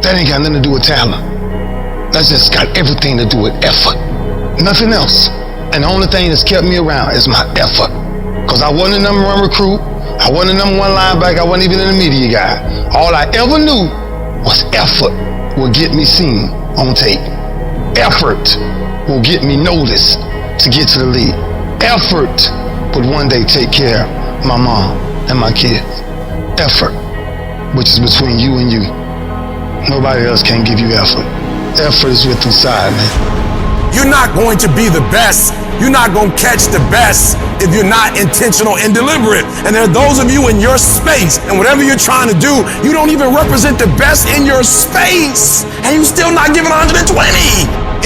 That ain't got nothing to do with talent. That's just got everything to do with effort. Nothing else. And the only thing that's kept me around is my effort. Because I wasn't the number one recruit. I wasn't the number one linebacker. I wasn't even in the media guy. All I ever knew was effort will get me seen on tape. Effort will get me noticed to get to the league. Effort would one day take care of my mom and my kids. Effort, which is between you and you. Nobody else can give you effort. Effort is with inside, man. You're not going to be the best. You're not going to catch the best if you're not intentional and deliberate. And there are those of you in your space, and whatever you're trying to do, you don't even represent the best in your space, and you're still not giving 120.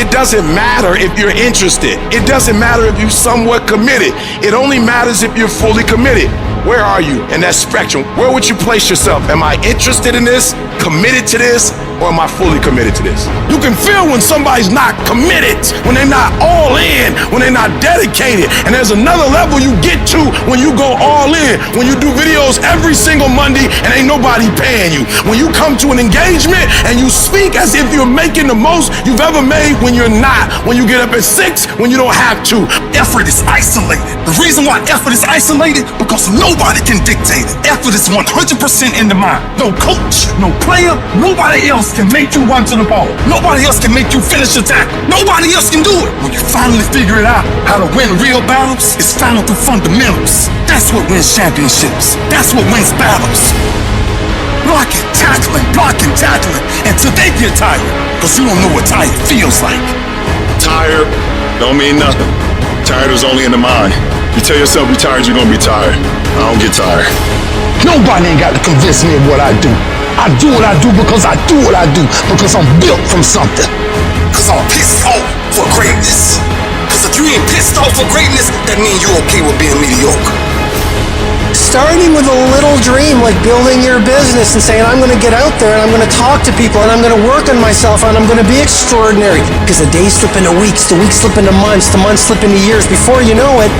It doesn't matter if you're interested. It doesn't matter if you're somewhat committed. It only matters if you're fully committed. Where are you in that spectrum? Where would you place yourself? Am I interested in this, committed to this, or am I fully committed to this? You can feel when somebody's not committed, when they're not all in, when they're not dedicated. And there's another level you get to when you go all in, when you do videos every single Monday and ain't nobody paying you. When you come to an engagement and you speak as if you're making the most you've ever made when you're not. When you get up at 6 when you don't have to. Effort is isolated. The reason why effort is isolated, because nobody can dictate it. Effort is 100% in the mind. No coach, no player, nobody else can make you run to the ball. Nobody else can make you finish your tackle. Nobody else can do it. When you finally figure it out, how to win real battles, it's found through fundamentals. That's what wins championships. That's what wins battles. Blocking, tackling, until they get tired. Because you don't know what tired feels like. Tired don't mean nothing. Tired is only in the mind. You tell yourself you're tired, you're gonna be tired. I don't get tired. Nobody ain't got to convince me of what I do. I do what I do because I do what I do, because I'm built from something. Because I'm pissed off for greatness. Because if you ain't pissed off for greatness, that means you're okay with being mediocre. Starting with a little dream, like building your business and saying, I'm going to get out there and I'm going to talk to people and I'm going to work on myself and I'm going to be extraordinary. Because the days slip into weeks, the weeks slip into months, the months slip into years. Before you know it,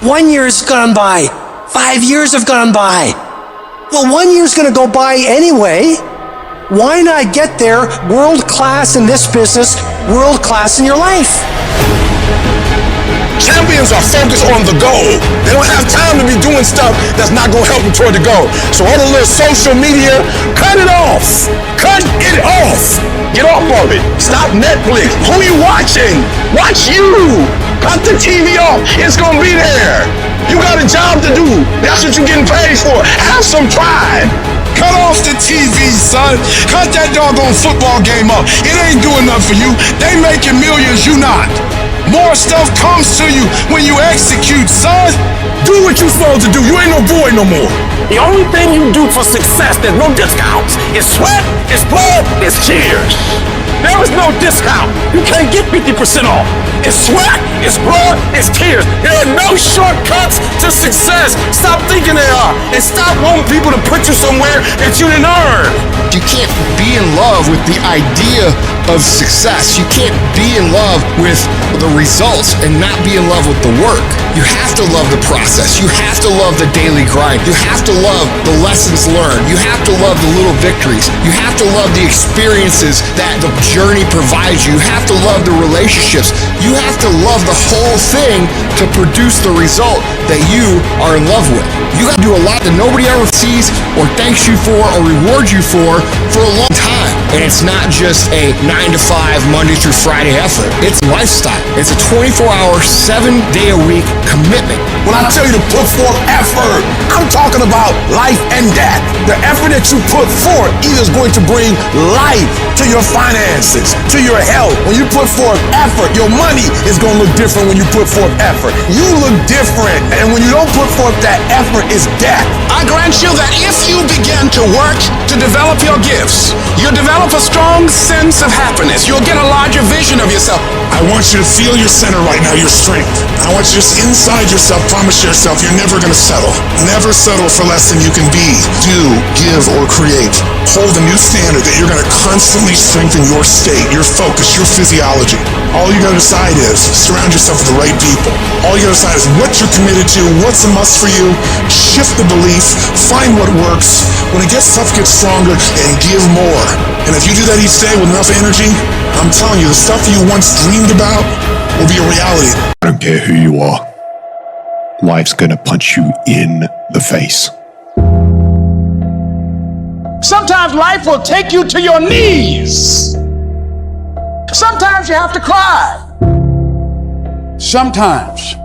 1 year's gone by, 5 years have gone by. Well, 1 year's going to go by anyway. Why not get there world class in this business, world class in your life? Champions are focused on the goal. They don't have time to be doing stuff that's not going to help them toward the goal. So all the little social media, cut it off. Cut it off. Get off of it. Stop Netflix. Who are you watching? Watch you. Cut the TV off. It's going to be there. You got a job to do. That's what you're getting paid for. Have some pride. Cut off the TV, son. Cut that doggone football game up. It ain't doing nothing for you. They making millions, you not. More stuff comes to you when you execute, son. Do what you're supposed to do. You ain't no boy no more. The only thing you do for success, there's no discounts. It's sweat, it's blood, it's tears. There is no discount. You can't get 50% off. It's sweat, it's blood, it's tears. There are no shortcuts to success. Stop thinking there are. And stop wanting people to put you somewhere that you didn't earn. You can't be in love with the idea of success. You can't be in love with the results and not be in love with the work. You have to love the process. You have to love the daily grind. You have to love the lessons learned. You have to love the little victories. You have to love the experiences that the journey provides you. You have to love the relationships. You have to love the whole thing to produce the result that you are in love with. You got to do a lot that nobody ever sees or thanks you for or rewards you for a long time. And it's not just a 9-to-5 Monday through Friday effort. It's a lifestyle. It's a 24-hour, 7-day-a-week commitment. When I tell you to put forth effort, I'm talking about life and death. The effort that you put forth either is going to bring life to your finances, to your health. When you put forth effort, your money is going to look different when you put forth effort. You look different. And when you don't put forth that effort, it's death. I grant you that if you begin to work to develop your gifts, you'll develop a strong sense of happiness. You'll get a larger vision of yourself. I want you to feel your center right now, your strength. I want you to just inside yourself, promise yourself you're never going to settle. Never settle for less than you can be, do, give, or create. Hold a new standard that you're going to constantly strengthen your state, your focus, your physiology. All you got to decide is surround yourself with the right people. All you got to decide is what you're committed to, what's a must for you. Shift the belief, find what works. When it gets tough, get stronger, and give more. And And if you do that each day with enough energy, I'm telling you, the stuff you once dreamed about will be a reality. I don't care who you are. Life's gonna punch you in the face. Sometimes life will take you to your knees. Sometimes you have to cry. Sometimes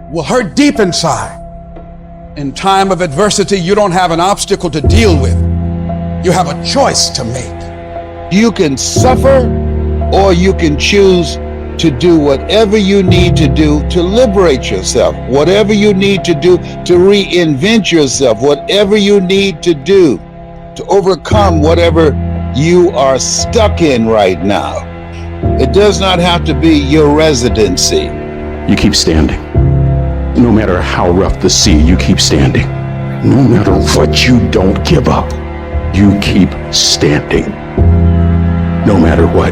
will hurt deep inside. In time of adversity, you don't have an obstacle to deal with. You have a choice to make. You can suffer, or you can choose to do whatever you need to do to liberate yourself, whatever you need to do to reinvent yourself, whatever you need to do to overcome whatever you are stuck in right now. It does not have to be your residency. You keep standing. No matter how rough the sea, you keep standing. No matter what, you don't give up. You keep standing. No matter what.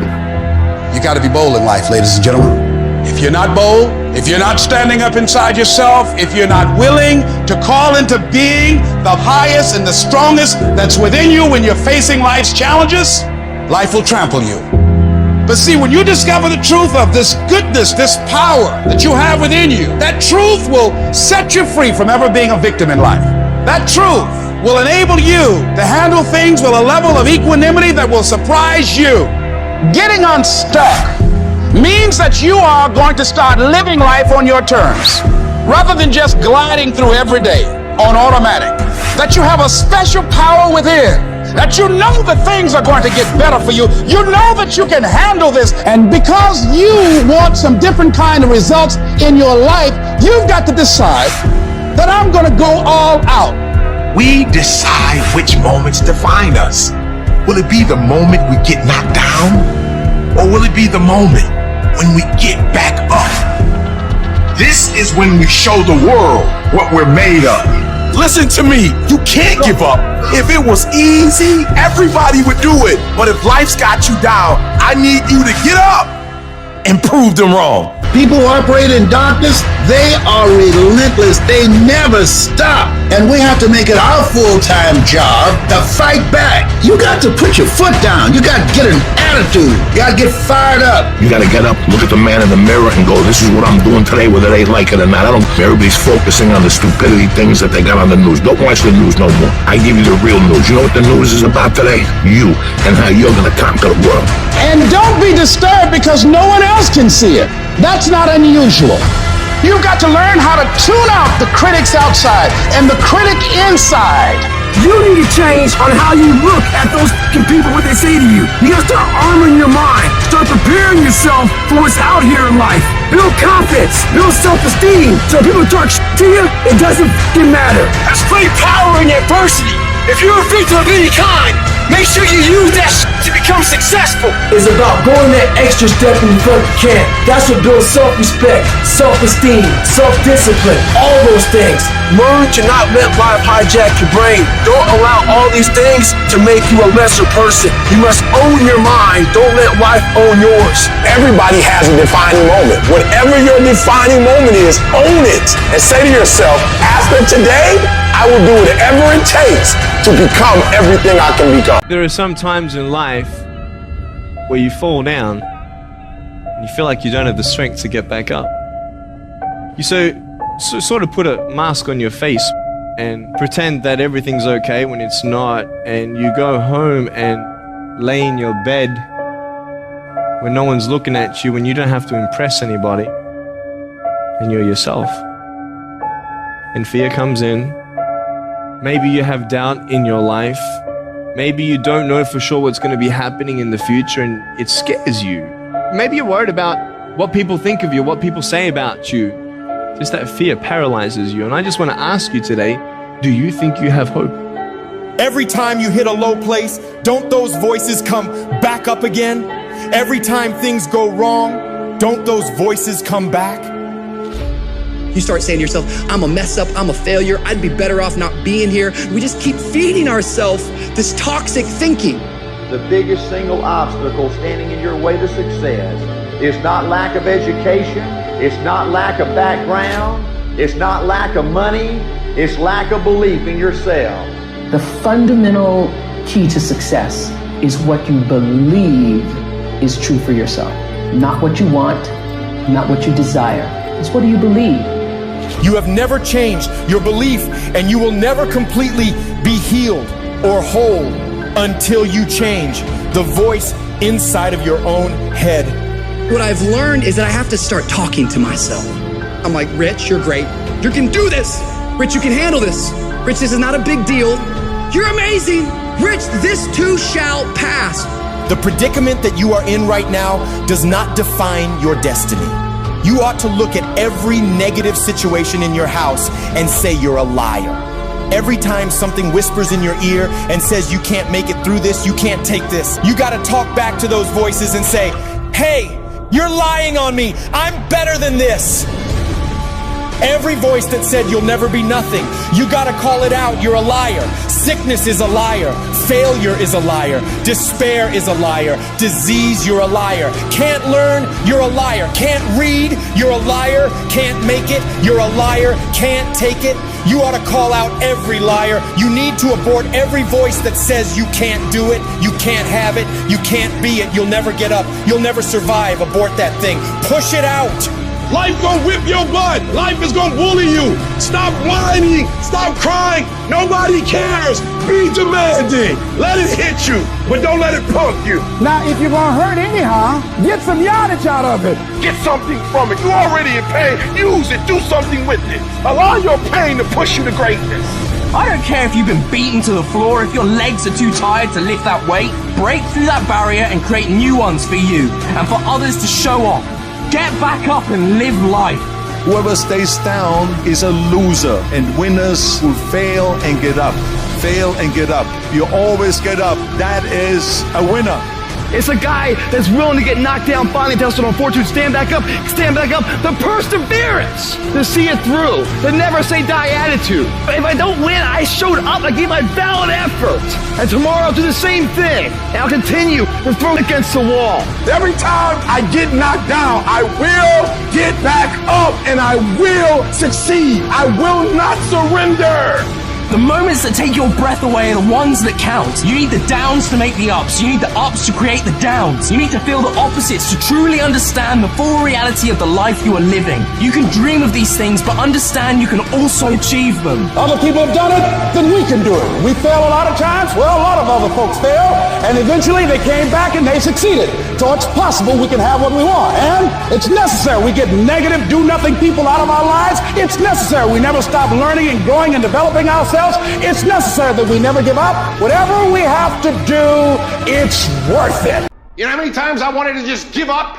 You got to be bold in life, ladies and gentlemen. If you're not bold, if you're not standing up inside yourself, if you're not willing to call into being the highest and the strongest that's within you when you're facing life's challenges, life will trample you. But see, when you discover the truth of this goodness, this power that you have within you, that truth will set you free from ever being a victim in life. That truth will enable you to handle things with a level of equanimity that will surprise you. Getting unstuck means that you are going to start living life on your terms, rather than just gliding through every day on automatic. That you have a special power within. That you know that things are going to get better for you. You know that you can handle this. And because you want some different kind of results in your life, you've got to decide that I'm going to go all out. We decide which moments define us. Will it be the moment we get knocked down? Or will it be the moment when we get back up? This is when we show the world what we're made of. Listen to me, you can't give up. If it was easy, everybody would do it. But if life's got you down, I need you to get up and prove them wrong. People who operate in darkness, they are relentless. They never stop. And we have to make it our full-time job to fight back. You got to put your foot down. You got to get an attitude. You got to get fired up. You gotta get up, look at the man in the mirror and go, this is what I'm doing today, whether they like it or not. I don't care. Everybody's focusing on the stupidity things that they got on the news. Don't watch the news no more. I give you the real news. You know what the news is about today? You, and how you're gonna conquer the world. And don't be disturbed because no one else can see it. That's not unusual. You've got to learn how to tune out the critics outside and the critic inside. You need to change on how you look at those people, what they say to you. You gotta start arming your mind. Start preparing yourself for what's out here in life. Build confidence, build self-esteem. So people talk to you, it doesn't matter. There's great power in adversity. If you're a victim of any kind, make sure you use that to become successful. It's about going that extra step in the front you can. That's what builds self-respect, self-esteem, self-discipline, all those things. Learn to not let life hijack your brain. Don't allow all these things to make you a lesser person. You must own your mind. Don't let life own yours. Everybody has a defining moment. Whatever your defining moment is, own it. And say to yourself, after today, I will do whatever it takes to become everything I can become. There are some times in life where you fall down and you feel like you don't have the strength to get back up. You sort of put a mask on your face and pretend that everything's okay when it's not, and you go home and lay in your bed when no one's looking at you, when you don't have to impress anybody, and you're yourself. And fear comes in. Maybe you have doubt in your life. Maybe you don't know for sure what's going to be happening in the future and it scares you. Maybe you're worried about what people think of you, what people say about you. Just that fear paralyzes you. And I just want to ask you today, do you think you have hope? Every time you hit a low place, don't those voices come back up again? Every time things go wrong, don't those voices come back? You start saying to yourself, I'm a mess up, I'm a failure, I'd be better off not being here. We just keep feeding ourselves this toxic thinking. The biggest single obstacle standing in your way to success is not lack of education, it's not lack of background, it's not lack of money, it's lack of belief in yourself. The fundamental key to success is what you believe is true for yourself. Not what you want, not what you desire. It's what do you believe? You have never changed your belief, and you will never completely be healed or whole until you change the voice inside of your own head. What I've learned is that I have to start talking to myself. I'm like, Rich, you're great. You can do this. Rich, you can handle this. Rich, this is not a big deal. You're amazing. Rich, this too shall pass. The predicament that you are in right now does not define your destiny. You ought to look at every negative situation in your house and say you're a liar. Every time something whispers in your ear and says you can't make it through this, you can't take this, you gotta talk back to those voices and say, hey, you're lying on me. I'm better than this. Every voice that said you'll never be nothing, you gotta call it out. You're a liar. Sickness is a liar. Failure is a liar. Despair is a liar. Disease, you're a liar. Can't learn, you're a liar. Can't read, you're a liar. Can't make it, you're a liar. Can't take it, you ought to call out every liar. You need to abort every voice that says you can't do it, you can't have it, you can't be it, you'll never get up, you'll never survive. Abort that thing. Push it out. Life gonna whip your butt. Life is gonna bully you. Stop whining. Stop crying. Nobody cares. Be demanding. Let it hit you, but don't let it punk you. Now, if you're gonna hurt anyhow, get some yardage out of it. Get something from it. You're already in pain. Use it. Do something with it. Allow your pain to push you to greatness. I don't care if you've been beaten to the floor, if your legs are too tired to lift that weight. Break through that barrier and create new ones for you and for others to show off. Get back up and live life. Whoever stays down is a loser, and winners will fail and get up. Fail and get up. You always get up. That is a winner. It's a guy that's willing to get knocked down, finally tested on fortune, stand back up. The perseverance to see it through, the never say die attitude. If I don't win, I showed up, I gave my valid effort. And tomorrow I'll do the same thing. And I'll continue to throw against the wall. Every time I get knocked down, I will get back up and I will succeed. I will not surrender. The moments that take your breath away are the ones that count. You need the downs to make the ups. You need the ups to create the downs. You need to feel the opposites to truly understand the full reality of the life you are living. You can dream of these things, but understand you can also achieve them. Other people have done it, then we can do it. We fail a lot of times. Well, a lot of other folks fail, and eventually they came back and they succeeded. So it's possible we can have what we want, and it's necessary. We get negative, do-nothing people out of our lives. It's necessary. We never stop learning and growing and developing ourselves. It's necessary that we never give up. Whatever we have to do, it's worth it. You know how many times I wanted to just give up?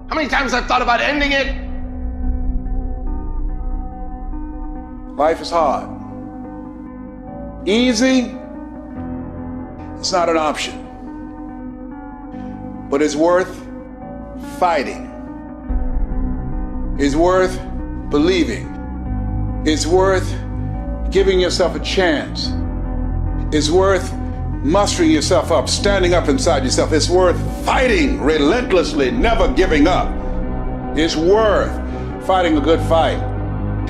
How many times I've thought about ending it? Life is hard. Easy, it's not an option. But it's worth fighting. It's worth believing. It's worth giving yourself a chance. It's worth mustering yourself up, standing up inside yourself. It's worth fighting relentlessly, never giving up. It's worth fighting a good fight.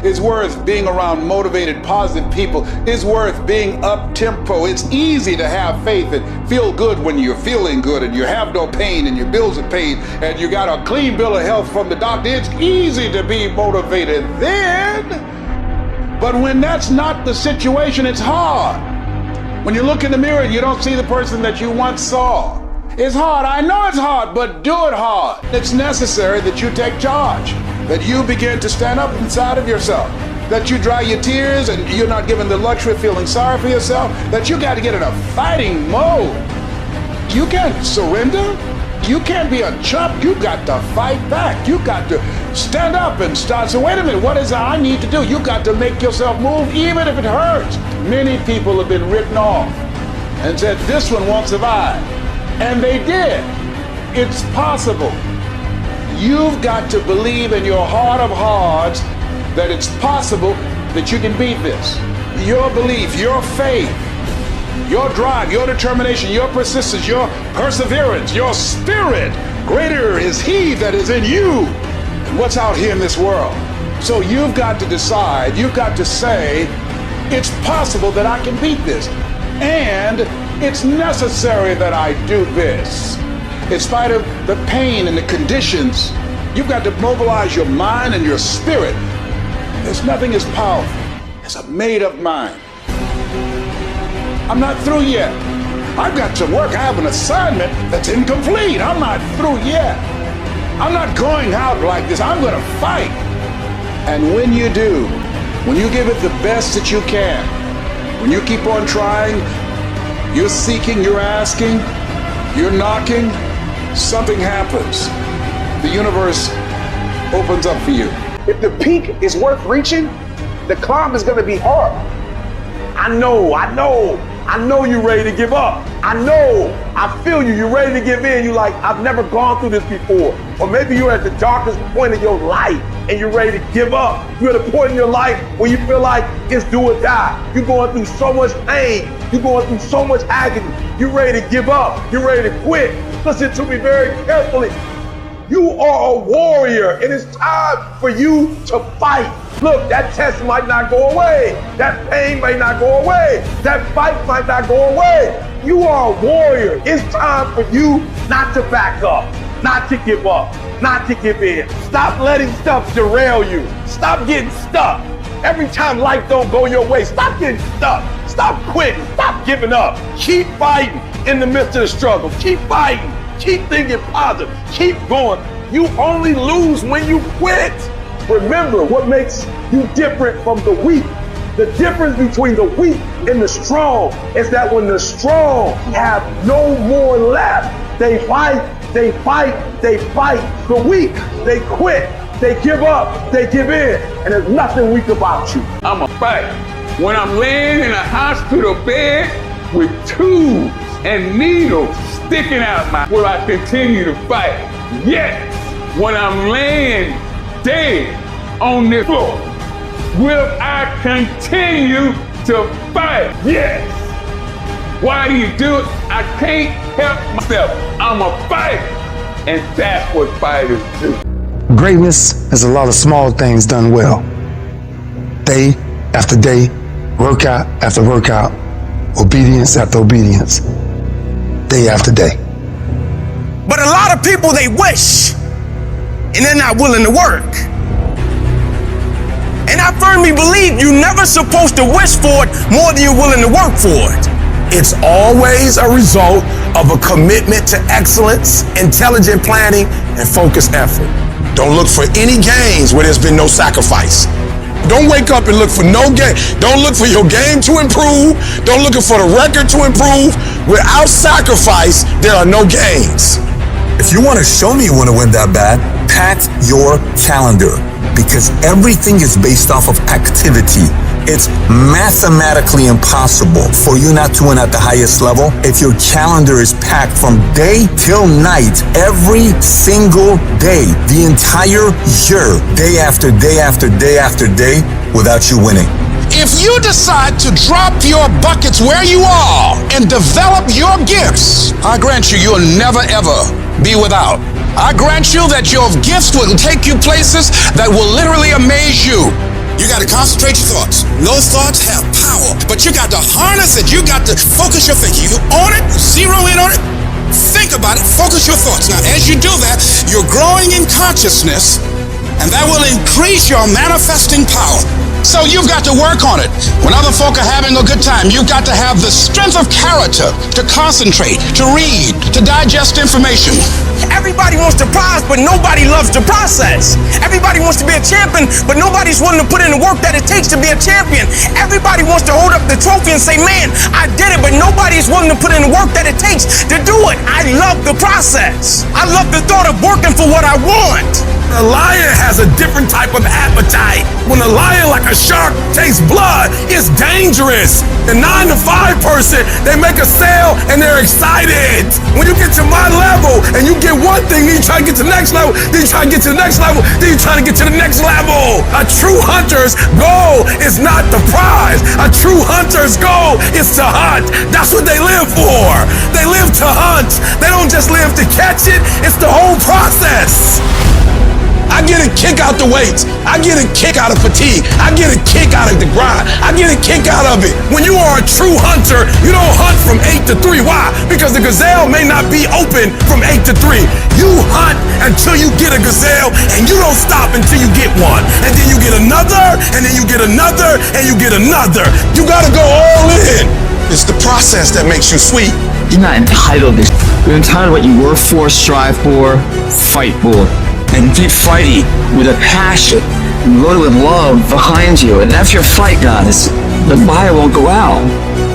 It's worth being around motivated, positive people. It's worth being up-tempo. It's easy to have faith and feel good when you're feeling good and you have no pain and your bills are paid and you got a clean bill of health from the doctor. It's easy to be motivated then. But when that's not the situation, it's hard. When you look in the mirror, you don't see the person that you once saw. It's hard. I know it's hard, but do it hard. It's necessary that you take charge, that you begin to stand up inside of yourself, that you dry your tears and you're not given the luxury of feeling sorry for yourself, that you got to get in a fighting mode. You can't surrender. You can't be a chump. You got to fight back. You got to stand up and start. So wait a minute, what is it I need to do? You got to make yourself move even if it hurts. Many people have been written off and said, this one won't survive. And they did. It's possible. You've got to believe in your heart of hearts that it's possible that you can beat this. Your belief, your faith, your drive, your determination, your persistence, your perseverance, your spirit. Greater is He that is in you than what's out here in this world. So you've got to decide, you've got to say, it's possible that I can beat this. And It's necessary that I do this. In spite of the pain and the conditions, you've got to mobilize your mind and your spirit. There's nothing as powerful as a made-up mind. I'm not through yet. I've got to work. I have an assignment that's incomplete. I'm not through yet. I'm not going out like this. I'm going to fight. And when you do, when you give it the best that you can, when you keep on trying, you're seeking, you're asking, you're knocking, something happens. The universe opens up for you. If the peak is worth reaching, the climb is going to be hard. I know you're ready to give up. I feel you. You're ready to give in. You're like, I've never gone through this before. Or maybe you're at the darkest point of your life and you're ready to give up. You're at a point in your life where you feel like it's do or die. You're going through so much pain. You're going through so much agony. You're ready to give up. You're ready to quit. Listen to me very carefully. You are a warrior, and it's time for you to fight. Look, that test might not go away. That pain may not go away. That fight might not go away. You are a warrior. It's time for you not to back up, not to give up, not to give in. Stop letting stuff derail you. Stop getting stuck. Every time life don't go your way, stop getting stuck. Stop quitting. Stop giving up. Keep fighting in the midst of the struggle. Keep fighting. Keep thinking positive. Keep going. You only lose when you quit. Remember what makes you different from the weak. The difference between the weak and the strong is that when the strong have no more left, they fight, they fight, they fight. The weak, they quit, they give up, they give in, and there's nothing weak about you. I'm a fight. When I'm laying in a hospital bed with tubes and needles sticking out will I continue to fight? Yes. When I'm laying dead on this floor, will I continue to fight? Yes. Why do you do it? I can't help myself. I'm a fighter. And that's what fighters do. Greatness is a lot of small things done well. Day after day, workout after workout, obedience after obedience, day after day. But a lot of people, they wish, and they're not willing to work. And I firmly believe you're never supposed to wish for it more than you're willing to work for it. It's always a result of a commitment to excellence, intelligent planning, and focused effort. Don't look for any gains where there's been no sacrifice. Don't wake up and look for no game. Don't look for your game to improve. Don't look for the record to improve. Without sacrifice, there are no gains. If you want to show me you want to win that bad, pack your calendar, because everything is based off of activity. It's mathematically impossible for you not to win at the highest level if your calendar is packed from day till night, every single day, the entire year, day after day after day after day, without you winning. If you decide to drop your buckets where you are and develop your gifts, I grant you, you'll never ever be without. I grant you that your gifts will take you places that will literally amaze you. You got to concentrate your thoughts. Those thoughts have power, but you got to harness it. You got to focus your thinking. You own it, zero in on it, think about it, focus your thoughts. Now, as you do that, you're growing in consciousness, and that will increase your manifesting power. So you've got to work on it. When other folk are having a good time, you've got to have the strength of character to concentrate, to read, to digest information. Everybody wants the prize, but nobody loves the process. Everybody wants to be a champion, but nobody's willing to put in the work that it takes to be a champion. Everybody wants to hold up the trophy and say, man, I did it, but nobody's willing to put in the work that it takes to do it. I love the process. I love the thought of working for what I want. A lion has a different type of appetite. When a lion, like a shark, tastes blood, it's dangerous. The 9-to-5 person, they make a sale and they're excited. When you get to my level and you get one thing, then you try to get to the next level, then you try to get to the next level, then you try to get to the next level. A true hunter's goal is not the prize. A true hunter's goal is to hunt. That's what they live for. They live to hunt. They don't just live to catch it. It's the whole process. I get a kick out the weights. I get a kick out of fatigue. I get a kick out of the grind. I get a kick out of it. When you are a true hunter, you don't hunt from 8 to 3. Why? Because the gazelle may not be open from 8 to 3. You hunt until you get a gazelle, and you don't stop until you get one. And then you get another, and then you get another, and you get another. You gotta go all in. It's the process that makes you sweet. You're not entitled to. You're entitled to what you work for, strive for, fight for. And keep fighting with a passion. And vote with love behind you. And that's your fight, guys. The fire won't go out.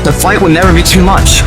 The fight will never be too much.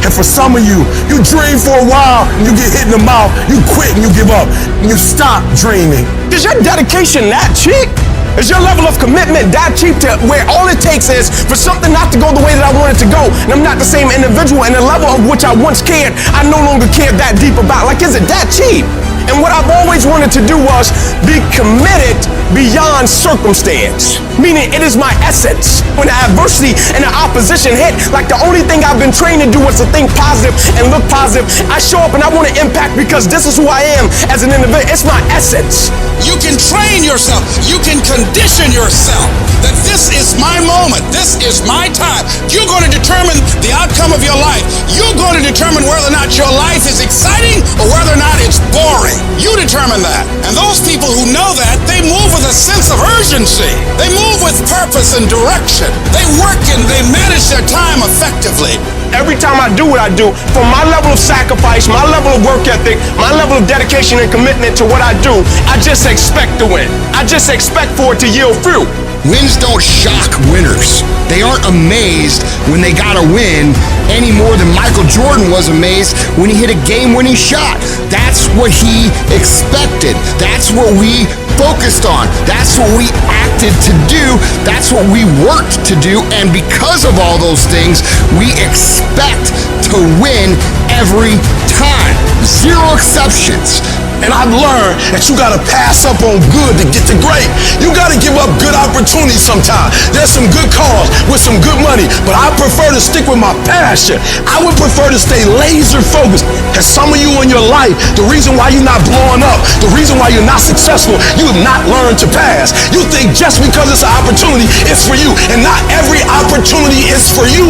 And for some of you, you dream for a while, and you get hit in the mouth, you quit and you give up, and you stop dreaming. Is your dedication that cheap? Is your level of commitment that cheap to where all it takes is for something not to go the way that I want it to go, and I'm not the same individual, and the level of which I once cared, I no longer care that deep about? Like, is it that cheap? And what I've always wanted to do was be committed beyond circumstance. Meaning it is my essence. When the adversity and the opposition hit, like the only thing I've been trained to do was to think positive and look positive. I show up and I want to impact because this is who I am as an individual. It's my essence. You can train yourself. You can condition yourself that this is my moment. This is my time. You're going to determine the outcome of your life. You're going to determine whether or not your life is exciting or whether or not it's boring. You determine that. And those people who know that, they move with a sense of urgency. They move with purpose and direction. They work and they manage their time effectively. Every time I do what I do, from my level of sacrifice, my level of work ethic, my level of dedication and commitment to what I do, I just expect to win. I just expect for it to yield fruit. Wins don't shock winners. They aren't amazed when they got a win any more than Michael Jordan was amazed when he hit a game-winning shot. That's what he expected. That's what we focused on. That's what we acted to do. That's what we worked to do. And because of all those things, we expect to win every time. Zero exceptions. And I've learned that you gotta pass up on good to get to great. You gotta give up good opportunities sometimes. There's some good cars with some good money, but I prefer to stick with my passion. I would prefer to stay laser focused. And some of you in your life, the reason why you're not blowing up, the reason why you're not successful, you have not learned to pass. You think just because it's an opportunity, it's for you. And not every opportunity is for you.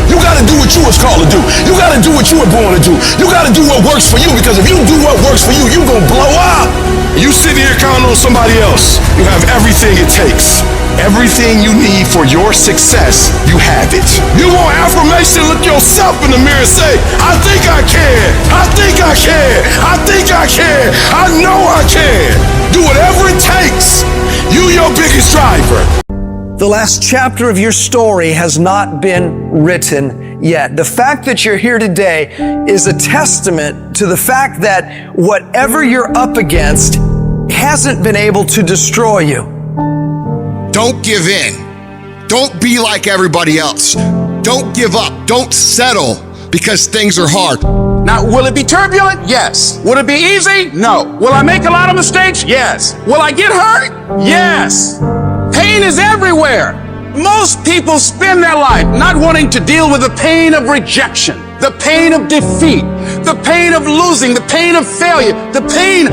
You gotta do what you was called to do. You gotta do what you were born to do. You gotta do what works for you, because if you do what works for you, you're gonna blow up. You sit here counting on somebody else. You have everything it takes. Everything you need for your success, you have it. You want affirmation, look yourself in the mirror and say, I think I can. I think I can. I think I can. I know I can. Do whatever it takes. You your biggest driver. The last chapter of your story has not been written yet. The fact that you're here today is a testament to the fact that whatever you're up against hasn't been able to destroy you. Don't give in. Don't be like everybody else. Don't give up. Don't settle because things are hard. Now, will it be turbulent? Yes. Will it be easy? No. Will I make a lot of mistakes? Yes. Will I get hurt? Yes. Pain is everywhere. Most people spend their life not wanting to deal with the pain of rejection, the pain of defeat, the pain of losing, the pain of failure, the pain.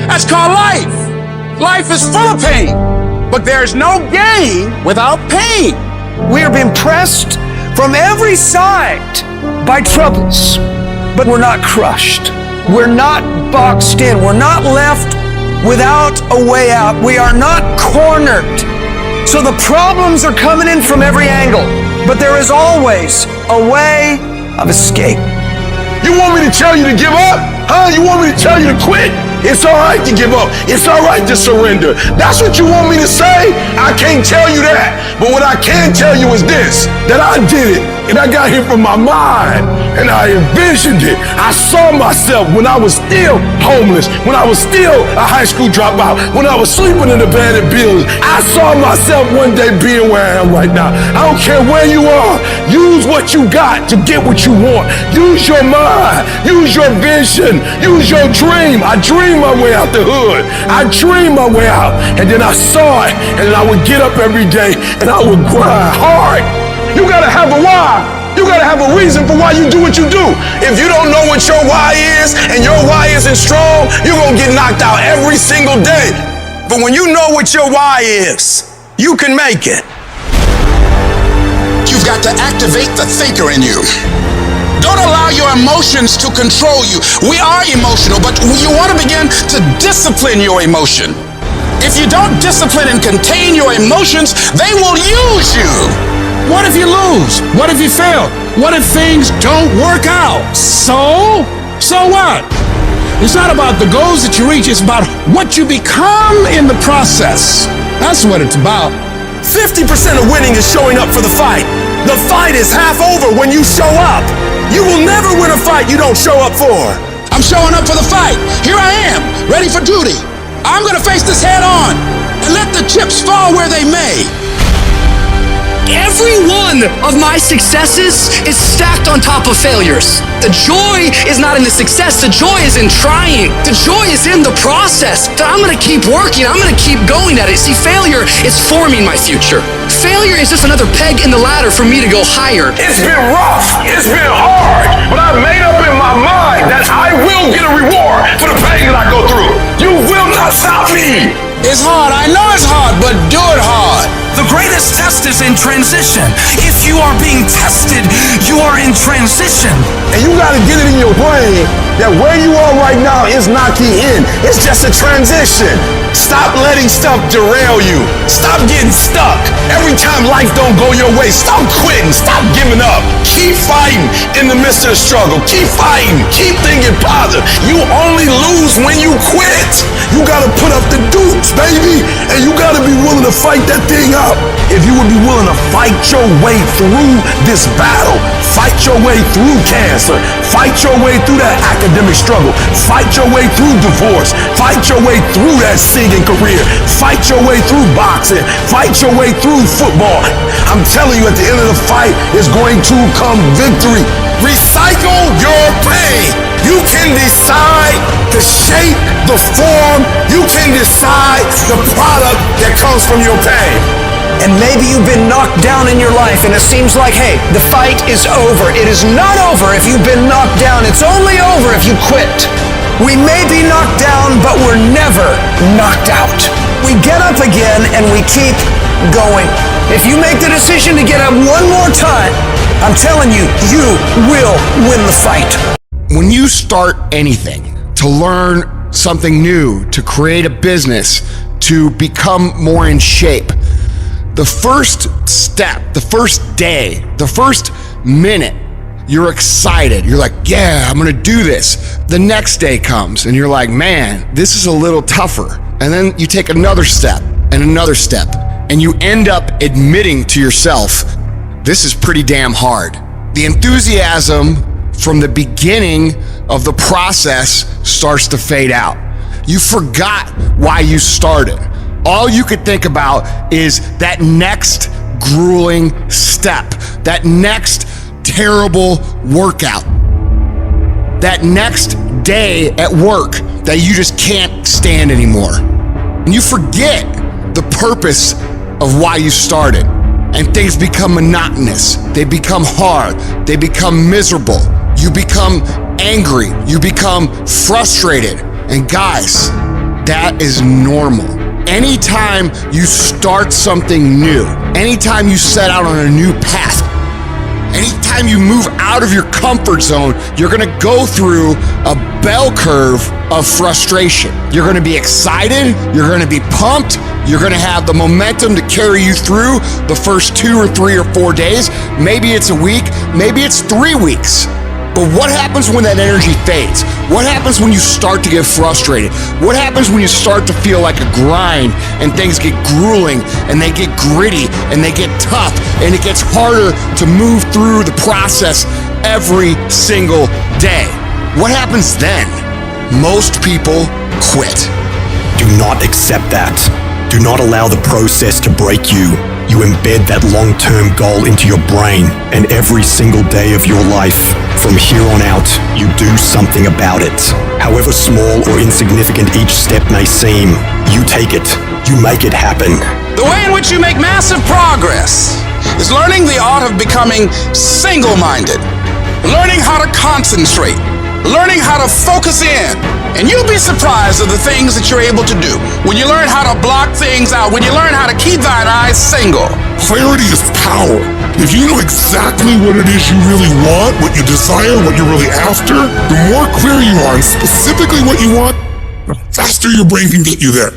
That's called life. Life is full of pain, but there's no gain without pain. We are being pressed from every side by troubles, but we're not crushed. We're not boxed in. We're not left without a way out. We are not cornered. So the problems are coming in from every angle, but there is always a way of escape. You want me to tell you to give up? Huh? You want me to tell you to quit? It's all right to give up. It's all right to surrender. That's what you want me to say? I can't tell you that. But what I can tell you is this, that I did it, and I got here from my mind, and I envisioned it. I saw myself when I was still homeless, when I was still a high school dropout, when I was sleeping in abandoned buildings. I saw myself one day being where I am right now. I don't care where you are. Use what you got to get what you want. Use your mind. Use your vision. Use your dream. I dreamed my way out the hood. I dreamed my way out, and then I saw it, and then I would get up every day, and I would grind hard. You gotta have a why. You gotta have a reason for why you do what you do. If you don't know what your why is and your why isn't strong, you're gonna get knocked out every single day. But when you know what your why is, you can make it. You've got to activate the thinker in you. Don't allow your emotions to control you. We are emotional, but you want to begin to discipline your emotion. If you don't discipline and contain your emotions, they will use you. What if you lose? What if you fail? What if things don't work out? So what? It's not about the goals that you reach, it's about what you become in the process. That's what it's about. 50% of winning is showing up for the fight. The fight is half over when you show up. You will never win a fight you don't show up for. I'm showing up for the fight. Here I am, ready for duty. I'm gonna face this head on and let the chips fall where they may. Every one of my successes is stacked on top of failures. The joy is not in the success, the joy is in trying. The joy is in the process. That I'm gonna keep working, I'm gonna keep going at it. See, failure is forming my future. Failure is just another peg in the ladder for me to go higher. It's been rough, it's been hard, but I've made up in my mind that I will get a reward for the pain that I go through. You will not stop me. It's hard, I know it's hard, but do it hard. The greatest test is in transition. If you are being tested, you are in transition. And you gotta get it in your brain that where you are right now is not the end. It's just a transition. Stop letting stuff derail you. Stop getting stuck. Every time life don't go your way, stop quitting. Stop giving up. Keep fighting in the midst of the struggle. Keep fighting. Keep thinking positive. You only lose when you quit. You gotta put up the dukes, baby. And you gotta be willing to fight that thing up. If you would be willing to fight your way through this battle, fight your way through cancer, fight your way through that academic struggle, fight your way through divorce, fight your way through that singing career, fight your way through boxing, fight your way through football. I'm telling you, at the end of the fight is going to come victory. Recycle your pain. You can decide the shape, the form. You can decide the product that comes from your pain. And maybe you've been knocked down in your life and it seems like, hey, the fight is over. It is not over if you've been knocked down. It's only over if you quit. We may be knocked down, but we're never knocked out. We get up again and we keep going. If you make the decision to get up one more time, I'm telling you, you will win the fight. When you start anything, to learn something new, to create a business, to become more in shape, the first step, the first day, the first minute, you're excited. You're like, yeah, I'm gonna do this. The next day comes and you're like, man, this is a little tougher. And then you take another step and another step, and you end up admitting to yourself, this is pretty damn hard. The enthusiasm from the beginning of the process starts to fade out. You forgot why you started. All you could think about is that next grueling step, that next terrible workout, that next day at work that you just can't stand anymore. And you forget the purpose of why you started. And things become monotonous. They become hard. They become miserable. You become angry. You become frustrated. And guys, that is normal. Anytime you start something new, anytime you set out on a new path, anytime you move out of your comfort zone, you're gonna go through a bell curve of frustration. You're gonna be excited, you're gonna be pumped, you're gonna have the momentum to carry you through the first 2 or 3 or 4 days. Maybe it's a week, maybe it's 3 weeks. But what happens when that energy fades? What happens when you start to get frustrated? What happens when you start to feel like a grind and things get grueling and they get gritty and they get tough and it gets harder to move through the process every single day? What happens then? Most people quit. Do not accept that. Do not allow the process to break you. You embed that long-term goal into your brain, and every single day of your life, From here on out, you do something about it. However small or insignificant each step may seem, you take it, you make it happen. The way in which you make massive progress is learning the art of becoming single-minded, learning how to concentrate, learning how to focus in. And you'll be surprised at the things that you're able to do when you learn how to block things out, when you learn how to keep thine eyes single. Clarity is power. If you know exactly what it is you really want, what you desire, what you're really after, the more clear you are on specifically what you want, the faster your brain can get you there.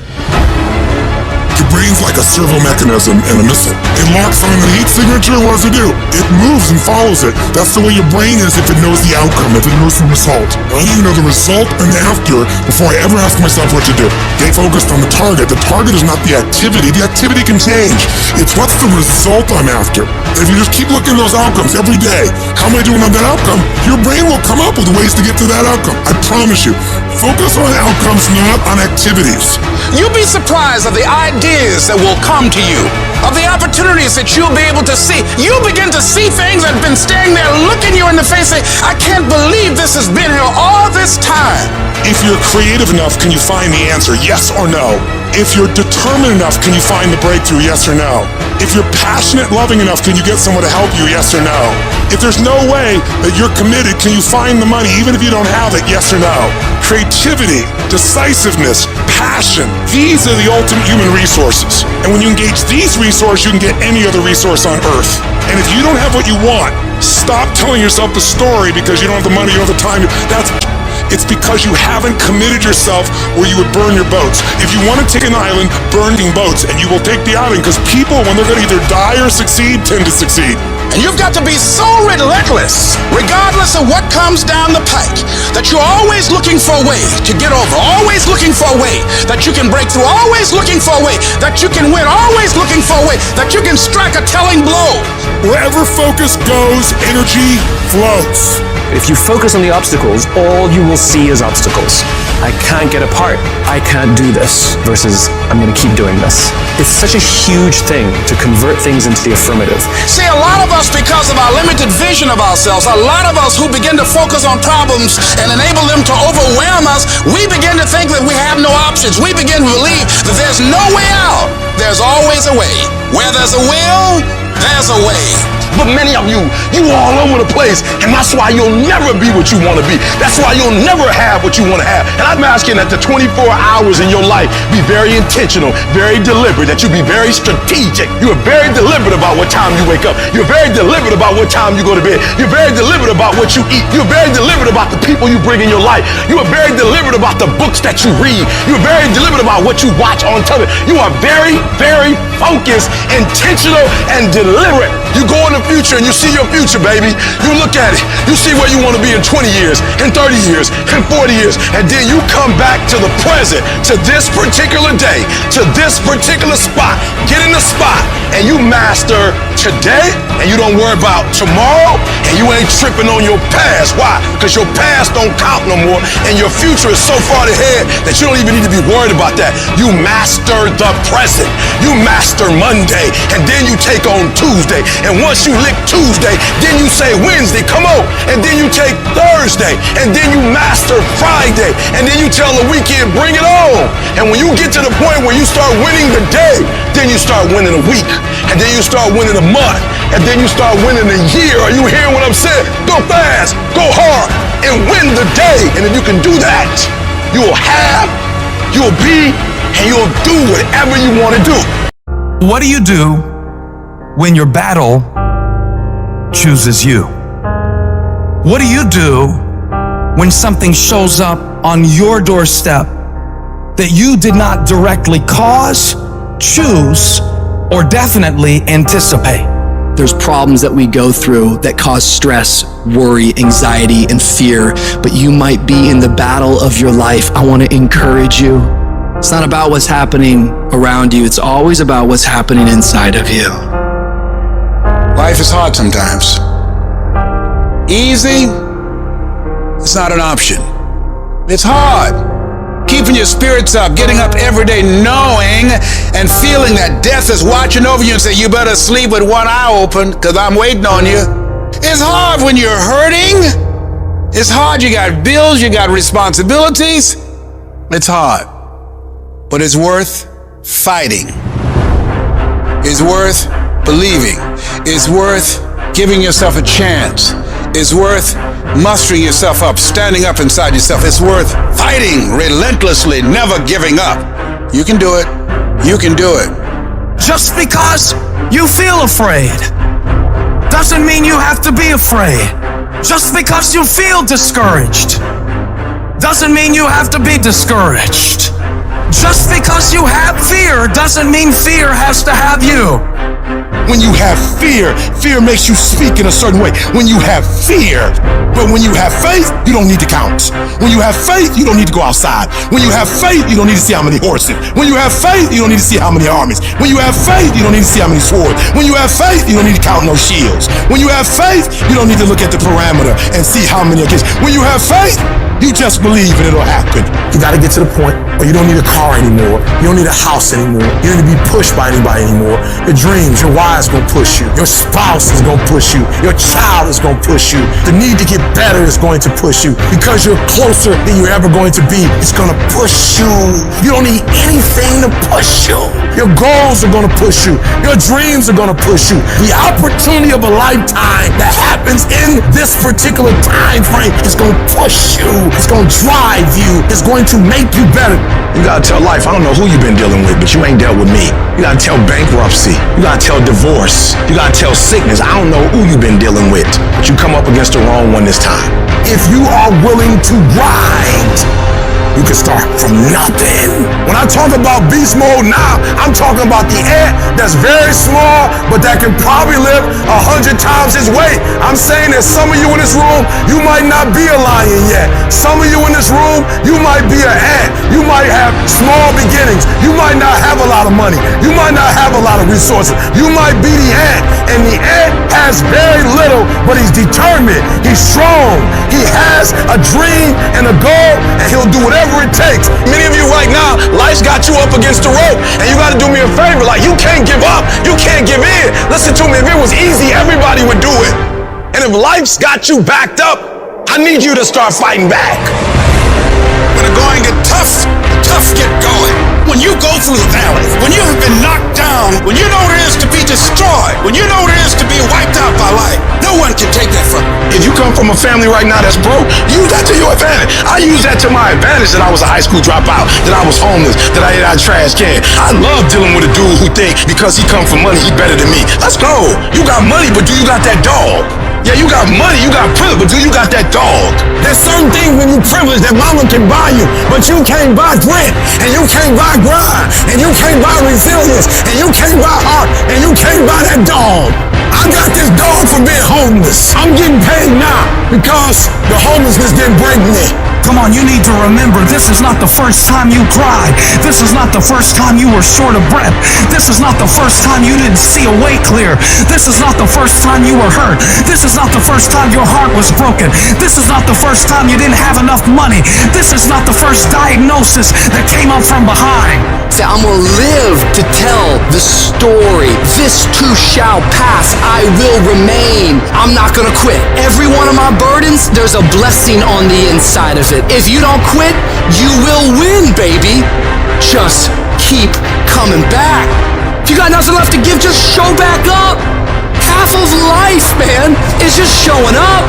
Your brain's like a servo mechanism and a missile. It locks on the heat signature, what does it do? It moves and follows it. That's the way your brain is if it knows the outcome, if it knows the result. I need to know the result and the after before I ever ask myself what to do. Stay focused on the target. The target is not the activity. The activity can change. It's what's the result I'm after. If you just keep looking at those outcomes every day, how am I doing on that outcome? Your brain will come up with ways to get to that outcome. I promise you. Focus on outcomes, not on activities. You'll be surprised at the ideas that will come to you, of the opportunities that you'll be able to see. You'll begin to see things that have been staring there, looking you in the face, saying, I can't believe this has been here all this time. If you're creative enough, can you find the answer, yes or no? If you're determined enough, can you find the breakthrough, yes or no? If you're passionate, loving enough, can you get someone to help you, yes or no? If there's no way that you're committed, can you find the money, even if you don't have it, yes or no? Creativity, decisiveness, passion, these are the ultimate human resources. And when you engage these resources, you can get any other resource on earth. And if you don't have what you want, stop telling yourself the story because you don't have the money, you don't have the time. It's because you haven't committed yourself where you would burn your boats. If you want to take an island, burning boats, and you will take the island because people, when they're going to either die or succeed, tend to succeed. And you've got to be so relentless, regardless of what comes down the pike, that you're always looking for a way to get over, always looking for a way that you can break through, always looking for a way that you can win, always looking for a way that you can strike a telling blow. Wherever focus goes, energy flows. If you focus on the obstacles, all you will see is obstacles. I can't get apart. I can't do this versus I'm going to keep doing this. It's such a huge thing to convert things into the affirmative. See, a lot of us, because of our limited vision of ourselves, a lot of us who begin to focus on problems and enable them to overwhelm us, we begin to think that we have no options. We begin to believe that there's no way out. There's always a way. Where there's a will, there's a way. But many of you all over the place, and that's why you'll never be what you want to be. That's why you'll never have what you want to have. And I'm asking that the 24 hours in your life be very intentional, very deliberate, that you be very strategic. You are very deliberate about what time you wake up. You're very deliberate about what time you go to bed. You're very deliberate about what you eat. You're very deliberate about the people you bring in your life. You are very deliberate about the books that you read. You're very deliberate about what you watch on television. You are very, very focused, intentional, and deliberate. You go in the future and you see your future, baby. You look at it. You see where you want to be in 20 years, in 30 years, in 40 years. And then you come back to the present, to this particular day, to this particular spot. Get in the spot and you master today and you don't worry about tomorrow and you ain't tripping on your past. Why? Because your past don't count no more and your future is so far ahead that you don't even need to be worried about that. You master the present. You master Monday and then you take on Tuesday. And once you lick Tuesday, then you say Wednesday, come on. And then you take Thursday. And then you master Friday. And then you tell the weekend, bring it on. And when you get to the point where you start winning the day, then you start winning a week. And then you start winning a month. And then you start winning a year. Are you hearing what I'm saying? Go fast, go hard, and win the day. And if you can do that, you will have, you'll be, and you'll do whatever you want to do. What do you do when your battle chooses you? What do you do when something shows up on your doorstep that you did not directly cause, choose, or definitely anticipate? There's problems that we go through that cause stress, worry, anxiety, and fear, but you might be in the battle of your life. I want to encourage you. It's not about what's happening around you. It's always about what's happening inside of you. Life is hard sometimes. Easy, it's not an option. It's hard. Keeping your spirits up, getting up every day knowing and feeling that death is watching over you and say, you better sleep with one eye open because I'm waiting on you. It's hard when you're hurting. It's hard. You got bills, you got responsibilities. It's hard. But it's worth fighting. It's worth believing. It's worth giving yourself a chance. It's worth mustering yourself up, standing up inside yourself. It's worth fighting relentlessly, never giving up. You can do it. You can do it. Just because you feel afraid doesn't mean you have to be afraid. Just because you feel discouraged doesn't mean you have to be discouraged. Just because you have fear doesn't mean fear has to have you. When you have fear, fear makes you speak in a certain way. When you have fear, but when you have faith, you don't need to count. When you have faith, you don't need to go outside. When you have faith, you don't need to see how many horses. When you have faith, you don't need to see how many armies. When you have faith, you don't need to see how many swords. When you have faith, you don't need to count no shields. When you have faith, you don't need to look at the parameter and see how many against. When you have faith, you just believe and it'll happen. You gotta get to the point where you don't need a car anymore. You don't need a house anymore. You don't need to be pushed by anybody anymore. Your dreams, your wives gonna push you. Your spouse is gonna push you. Your child is gonna push you. The need to get better is going to push you. Because you're closer than you're ever going to be, it's gonna push you. You don't need anything to push you. Your goals are gonna push you. Your dreams are gonna push you. The opportunity of a lifetime that happens in this particular time frame is gonna push you. It's gonna drive you. It's going to make you better. You gotta tell life, I don't know who you've been dealing with, but you ain't dealt with me. You gotta tell bankruptcy. You gotta tell divorce. You gotta tell sickness. I don't know who you've been dealing with, but you come up against the wrong one this time. If you are willing to grind, you can start from nothing. When I talk about beast mode now, I'm talking about the ant that's very small, but that can probably live 100 times his weight. I'm saying that some of you in this room, you might not be a lion yet. Some of you in this room, you might be an ant. You might have small beginnings. You might not have a lot of money. You might not have a lot of resources. You might be the ant, and the ant has very little, but he's determined. He's strong. He has a dream and a goal, and he'll do whatever it takes. Many of you right now, life's got you up against the rope, and you gotta do me a favor. Like, you can't give up. You can't give in. Listen to me, if it was easy, everybody would do it. And if life's got you backed up, I need you to start fighting back. When the going get tough, the tough get going. When you go through the valley, when you have been knocked down, when you know what it is to be destroyed, when you know what it is to be wiped out by life, no one can take that from you. If you come from a family right now that's broke, use that to your advantage. I use that to my advantage that I was a high school dropout, that I was homeless, that I ate out of trash can. I love dealing with a dude who think because he come from money, he better than me. Let's go. You got money, but do you got that dog? Yeah, you got money, you got privilege, but do you got that dog? There's certain things when you privilege that mama can buy you, but you can't buy grit, and you can't buy grind, and you can't buy resilience, and you can't buy heart, and you can't buy that dog. I got this dog for being homeless. I'm getting paid now because the homelessness didn't break me. Come on, you need to remember, this is not the first time you cried. This is not the first time you were short of breath. This is not the first time you didn't see a way clear. This is not the first time you were hurt. This is not the first time your heart was broken. This is not the first time you didn't have enough money. This is not the first diagnosis that came up from behind. Say, I'm gonna live to tell the story. This too shall pass. I will remain. I'm not gonna quit. Every one of my burdens, there's a blessing on the inside of it. If you don't quit, you will win, baby. Just keep coming back. If you got nothing left to give, just show back up. Half of life, man, is just showing up.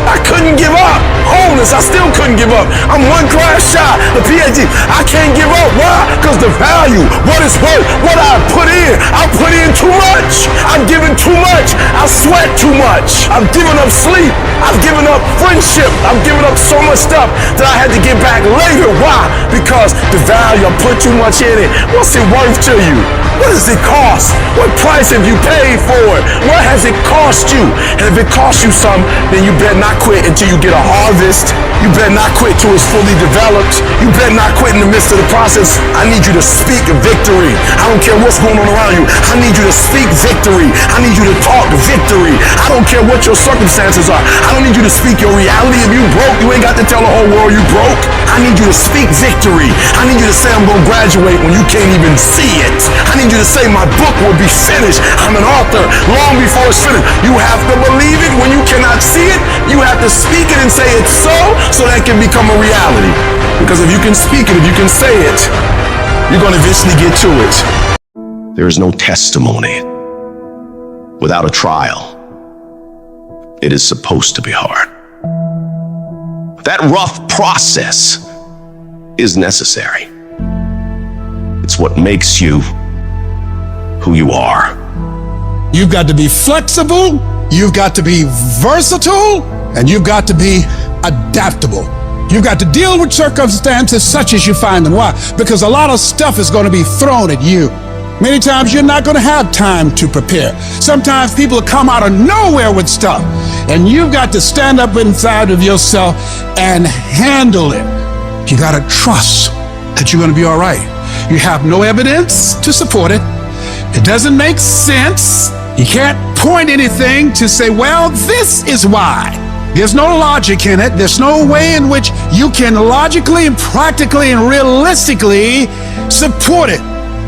I couldn't give up. Homeless, I still couldn't give up. I'm one class shy, a PhD. I can't give up. Why? Because the value, what it's worth, what I put in too much. I've given too much. I sweat too much. I've given up sleep. I've given up friendship. I've given up so much stuff that I had to get back later. Why? Because the value, I put too much in it. What's it worth to you? What does it cost? What price have you paid for it? What has it cost you? And if it costs you something, then you better not quit until you get a harvest. You better not quit till it's fully developed. You better not quit in the midst of the process. I need you to speak victory. I don't care what's going on around you. I need you to speak victory. I need you to talk victory. I don't care what your circumstances are. I don't need you to speak your reality. If you broke, you ain't got to tell the whole world you broke. I need you to speak victory. I need you to say I'm going to graduate when you can't even see it. I need told you to say my book will be finished. I'm an author long before it's finished. You have to believe it when you cannot see it. You have to speak it and say it's so that can become a reality. Because if you can speak it, if you can say it, you're going to eventually get to it. There is no testimony without a trial. It is supposed to be hard. That rough process is necessary. It's what makes you who you are. You've got to be flexible, you've got to be versatile, and you've got to be adaptable. You've got to deal with circumstances such as you find them. Why? Because a lot of stuff is going to be thrown at you. Many times you're not going to have time to prepare. Sometimes people come out of nowhere with stuff, and you've got to stand up inside of yourself and handle it. You got to trust that you're going to be all right. You have no evidence to support it. It doesn't make sense. You can't point anything to say, well, this is why. There's no logic in it. There's no way in which you can logically and practically and realistically support it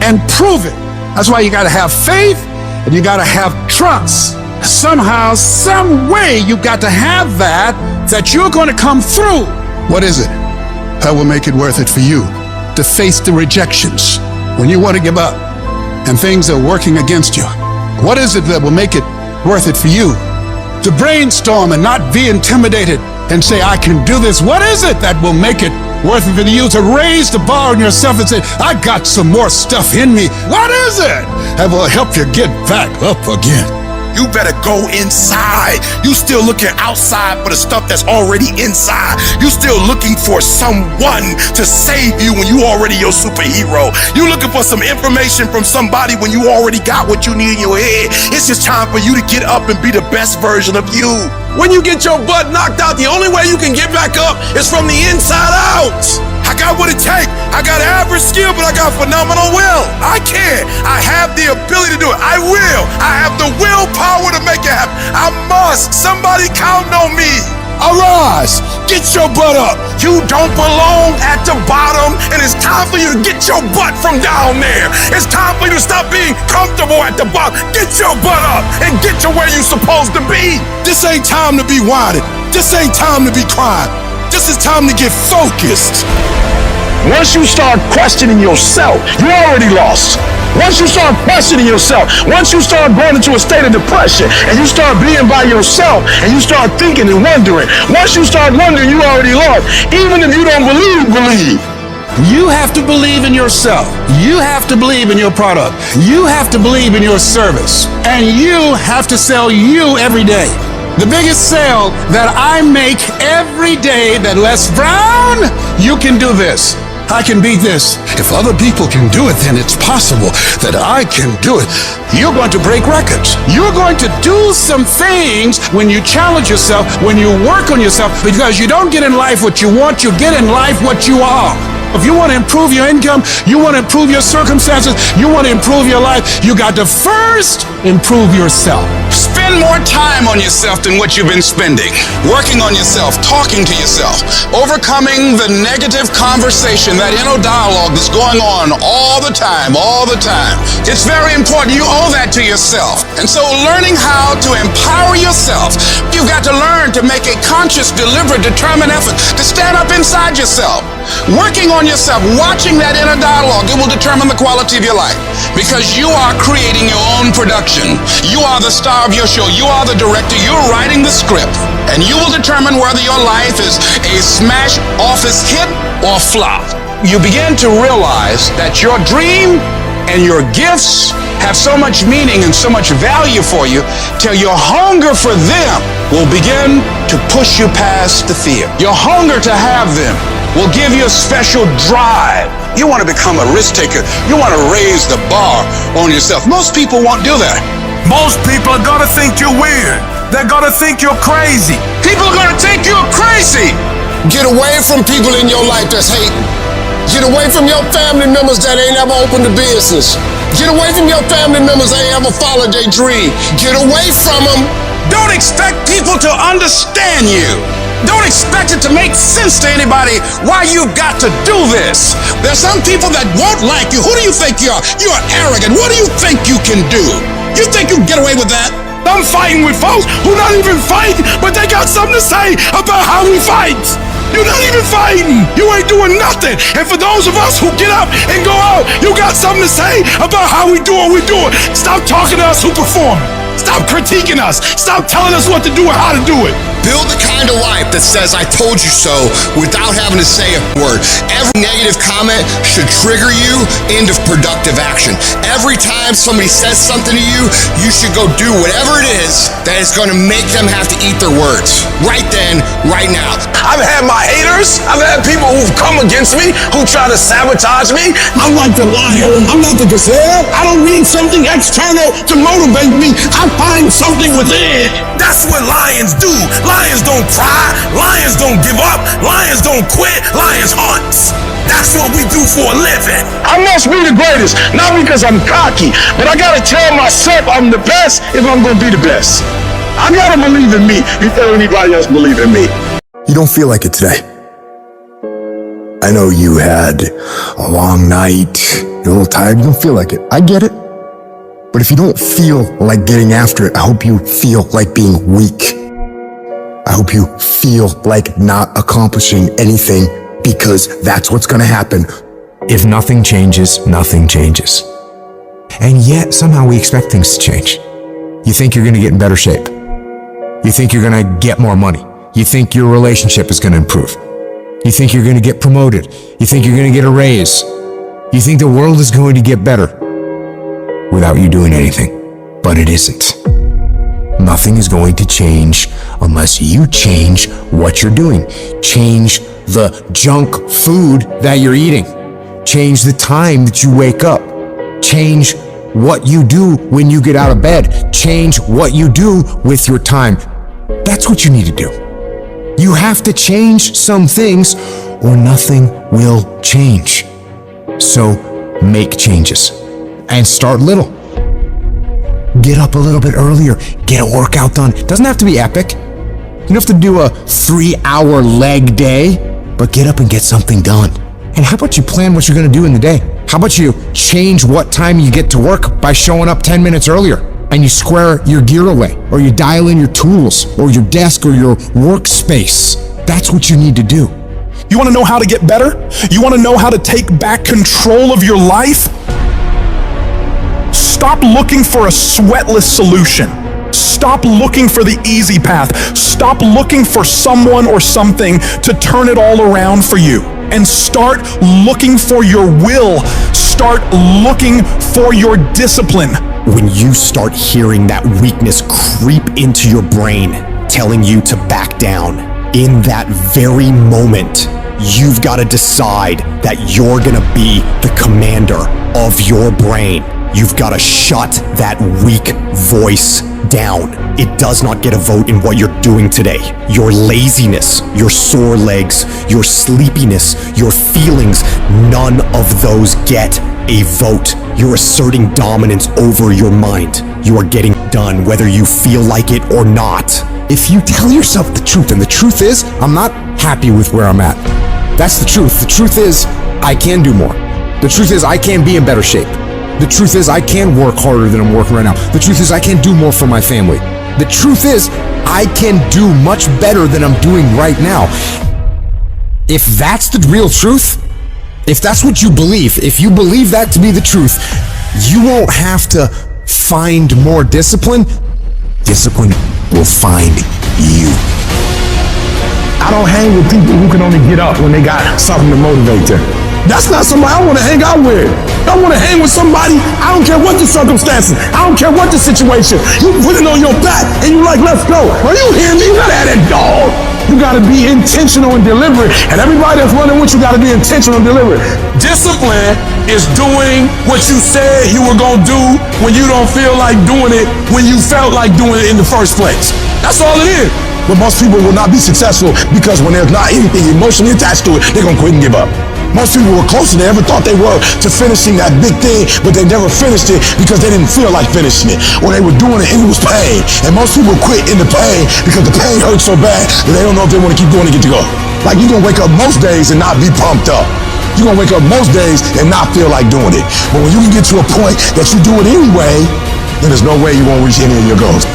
and prove it. That's why you got to have faith and you got to have trust. Somehow, some way, you got to have that you're going to come through. What is it that will make it worth it for you to face the rejections when you want to give up and things are working against you? What is it that will make it worth it for you to brainstorm and not be intimidated and say, I can do this? What is it that will make it worth it for you to raise the bar on yourself and say, I got some more stuff in me? What is it that will help you get back up again? You better go inside. You still looking outside for the stuff that's already inside. You still looking for someone to save you when you already your superhero. You looking for some information from somebody when you already got what you need in your head. It's just time for you to get up and be the best version of you. When you get your butt knocked out, the only way you can get back up is from the inside out. I got what it takes. I got average skill, but I got phenomenal will. I can. I have the ability to do it. I will. I have the willpower to make it happen. I must. Somebody count on me. Arise. Get your butt up. You don't belong at the bottom, and it's time for you to get your butt from down there. It's time for you to stop being comfortable at the bottom. Get your butt up and get to where you're supposed to be. This ain't time to be whining. This ain't time to be crying. This is time to get focused. Once you start questioning yourself, you already lost. Once you start questioning yourself, once you start going into a state of depression and you start being by yourself and you start thinking and wondering, once you start wondering, you already lost. Even if you don't believe. You have to believe in yourself. You have to believe in your product. You have to believe in your service. And you have to sell you every day. The biggest sale that I make every day that Les Brown, you can do this. I can beat this. If other people can do it, then it's possible that I can do it. You're going to break records. You're going to do some things when you challenge yourself, when you work on yourself, because you don't get in life what you want, you get in life what you are. If you want to improve your income, you want to improve your circumstances, you want to improve your life, you got to first improve yourself. Spend more time on yourself than what you've been spending. Working on yourself, talking to yourself, overcoming the negative conversation, that inner dialogue that's going on all the time. It's very important. You owe that to yourself. And so learning how to empower yourself, you've got to learn to make a conscious, deliberate, determined effort to stand up inside yourself. Working on yourself, watching that inner dialogue, it will determine the quality of your life. Because you are creating your own production. You are the star of your show. You are the director. You're writing the script. And you will determine whether your life is a smash office hit or flop. You begin to realize that your dream and your gifts have so much meaning and so much value for you till your hunger for them will begin to push you past the fear. Your hunger to have them will give you a special drive. You want to become a risk taker. You want to raise the bar on yourself. Most people won't do that. Most people are gonna think you're weird. They're gonna think you're crazy. People are going to think you're crazy. Get away from people in your life that's hating. Get away from your family members that ain't ever opened a business. Get away from your family members that ain't ever followed their dream. Get away from them. Don't expect people to understand you. Don't expect it to make sense to anybody why you've got to do this. There's some people that won't like you. Who do you think you are? You are arrogant. What do you think you can do? You think you can get away with that? I'm fighting with folks who not even fight, but they got something to say about how we fight. You're not even fighting. You ain't doing nothing. And for those of us who get up and go out, you got something to say about how we do what we do it. Stop talking to us who perform. Stop critiquing us. Stop telling us what to do and how to do it. Build the kind of life that says I told you so without having to say a word. Every negative comment should trigger you into productive action. Every time somebody says something to you, you should go do whatever it is that is going to make them have to eat their words. Right then, right now. I've had my haters. I've had people who've come against me, who try to sabotage me. I'm like the lion. I'm not the gazelle. I don't need something external to motivate me. I find something within. That's what lions do. Lions don't cry. Lions don't give up. Lions don't quit. Lions hunt. That's what we do for a living. I must be the greatest, not because I'm cocky, but I gotta tell myself I'm the best if I'm gonna be the best. I gotta believe in me before anybody else believe in me. You don't feel like it today. I know you had a long night, you're a little tired, you don't feel like it. I get it. But if you don't feel like getting after it, I hope you feel like being weak. I hope you feel like not accomplishing anything, because that's what's gonna happen. If nothing changes, nothing changes. And yet, somehow we expect things to change. You think you're gonna get in better shape. You think you're gonna get more money. You think your relationship is gonna improve. You think you're gonna get promoted. You think you're gonna get a raise. You think the world is going to get better without you doing anything. But it isn't. Nothing is going to change unless you change what you're doing. Change the junk food that you're eating. Change the time that you wake up. Change what you do when you get out of bed. Change what you do with your time. That's what you need to do. You have to change some things or nothing will change. So make changes and start little. Get up a little bit earlier. Get a workout done. It doesn't have to be epic. You don't have to do a 3-hour leg day, but get up and get something done. And how about you plan what you're going to do in the day? How about you change what time you get to work by showing up 10 minutes earlier? And you square your gear away, or you dial in your tools, or your desk, or your workspace. That's what you need to do. You want to know how to get better? You want to know how to take back control of your life? Stop looking for a sweatless solution. Stop looking for the easy path. Stop looking for someone or something to turn it all around for you. And start looking for your will. Start looking for your discipline. When you start hearing that weakness creep into your brain, telling you to back down, in that very moment, you've got to decide that you're gonna be the commander of your brain. You've got to shut that weak voice down. It does not get a vote in what you're doing today. Your laziness, your sore legs, your sleepiness, your feelings, none of those get a vote. You're asserting dominance over your mind. You are getting done whether you feel like it or not. If you tell yourself the truth, and the truth is, I'm not happy with where I'm at. That's the truth. The truth is, I can do more. The truth is, I can be in better shape. The truth is, I can work harder than I'm working right now. The truth is, I can do more for my family. The truth is, I can do much better than I'm doing right now. If that's the real truth, if that's what you believe, if you believe that to be the truth, you won't have to find more discipline. Discipline will find you. I don't hang with people who can only get up when they got something to motivate them. That's not somebody I want to hang out with. I want to hang with somebody, I don't care what the circumstances, I don't care what the situation. You put it on your back and you like, let's go. Are you hearing me? You gotta have that dog. You gotta be intentional and deliberate. And everybody that's running with you gotta be intentional and deliberate. Discipline is doing what you said you were gonna do when you don't feel like doing it, when you felt like doing it in the first place. That's all it is. But most people will not be successful because when there's not anything emotionally attached to it, they're gonna quit and give up. Most people were closer than they ever thought they were to finishing that big thing, but they never finished it because they didn't feel like finishing it. Or they were doing it and it was pain. And most people quit in the pain because the pain hurts so bad that they don't know if they want to keep going to get to go. Like you're going to wake up most days and not be pumped up. You're going to wake up most days and not feel like doing it. But when you can get to a point that you do it anyway, then there's no way you won't reach any of your goals.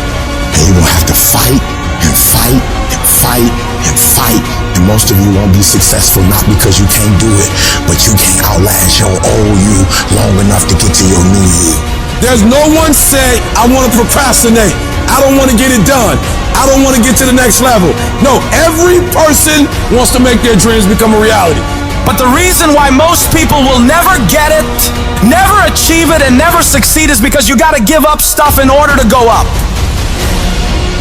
And you're going to have to fight and fight and fight and fight. And most of you won't be successful not because you can't do it, but you can't outlast your old you long enough to get to your new you. There's no one say, I want to procrastinate. I don't want to get it done. I don't want to get to the next level. No, every person wants to make their dreams become a reality. But the reason why most people will never get it, never achieve it, and never succeed is because you gotta give up stuff in order to go up.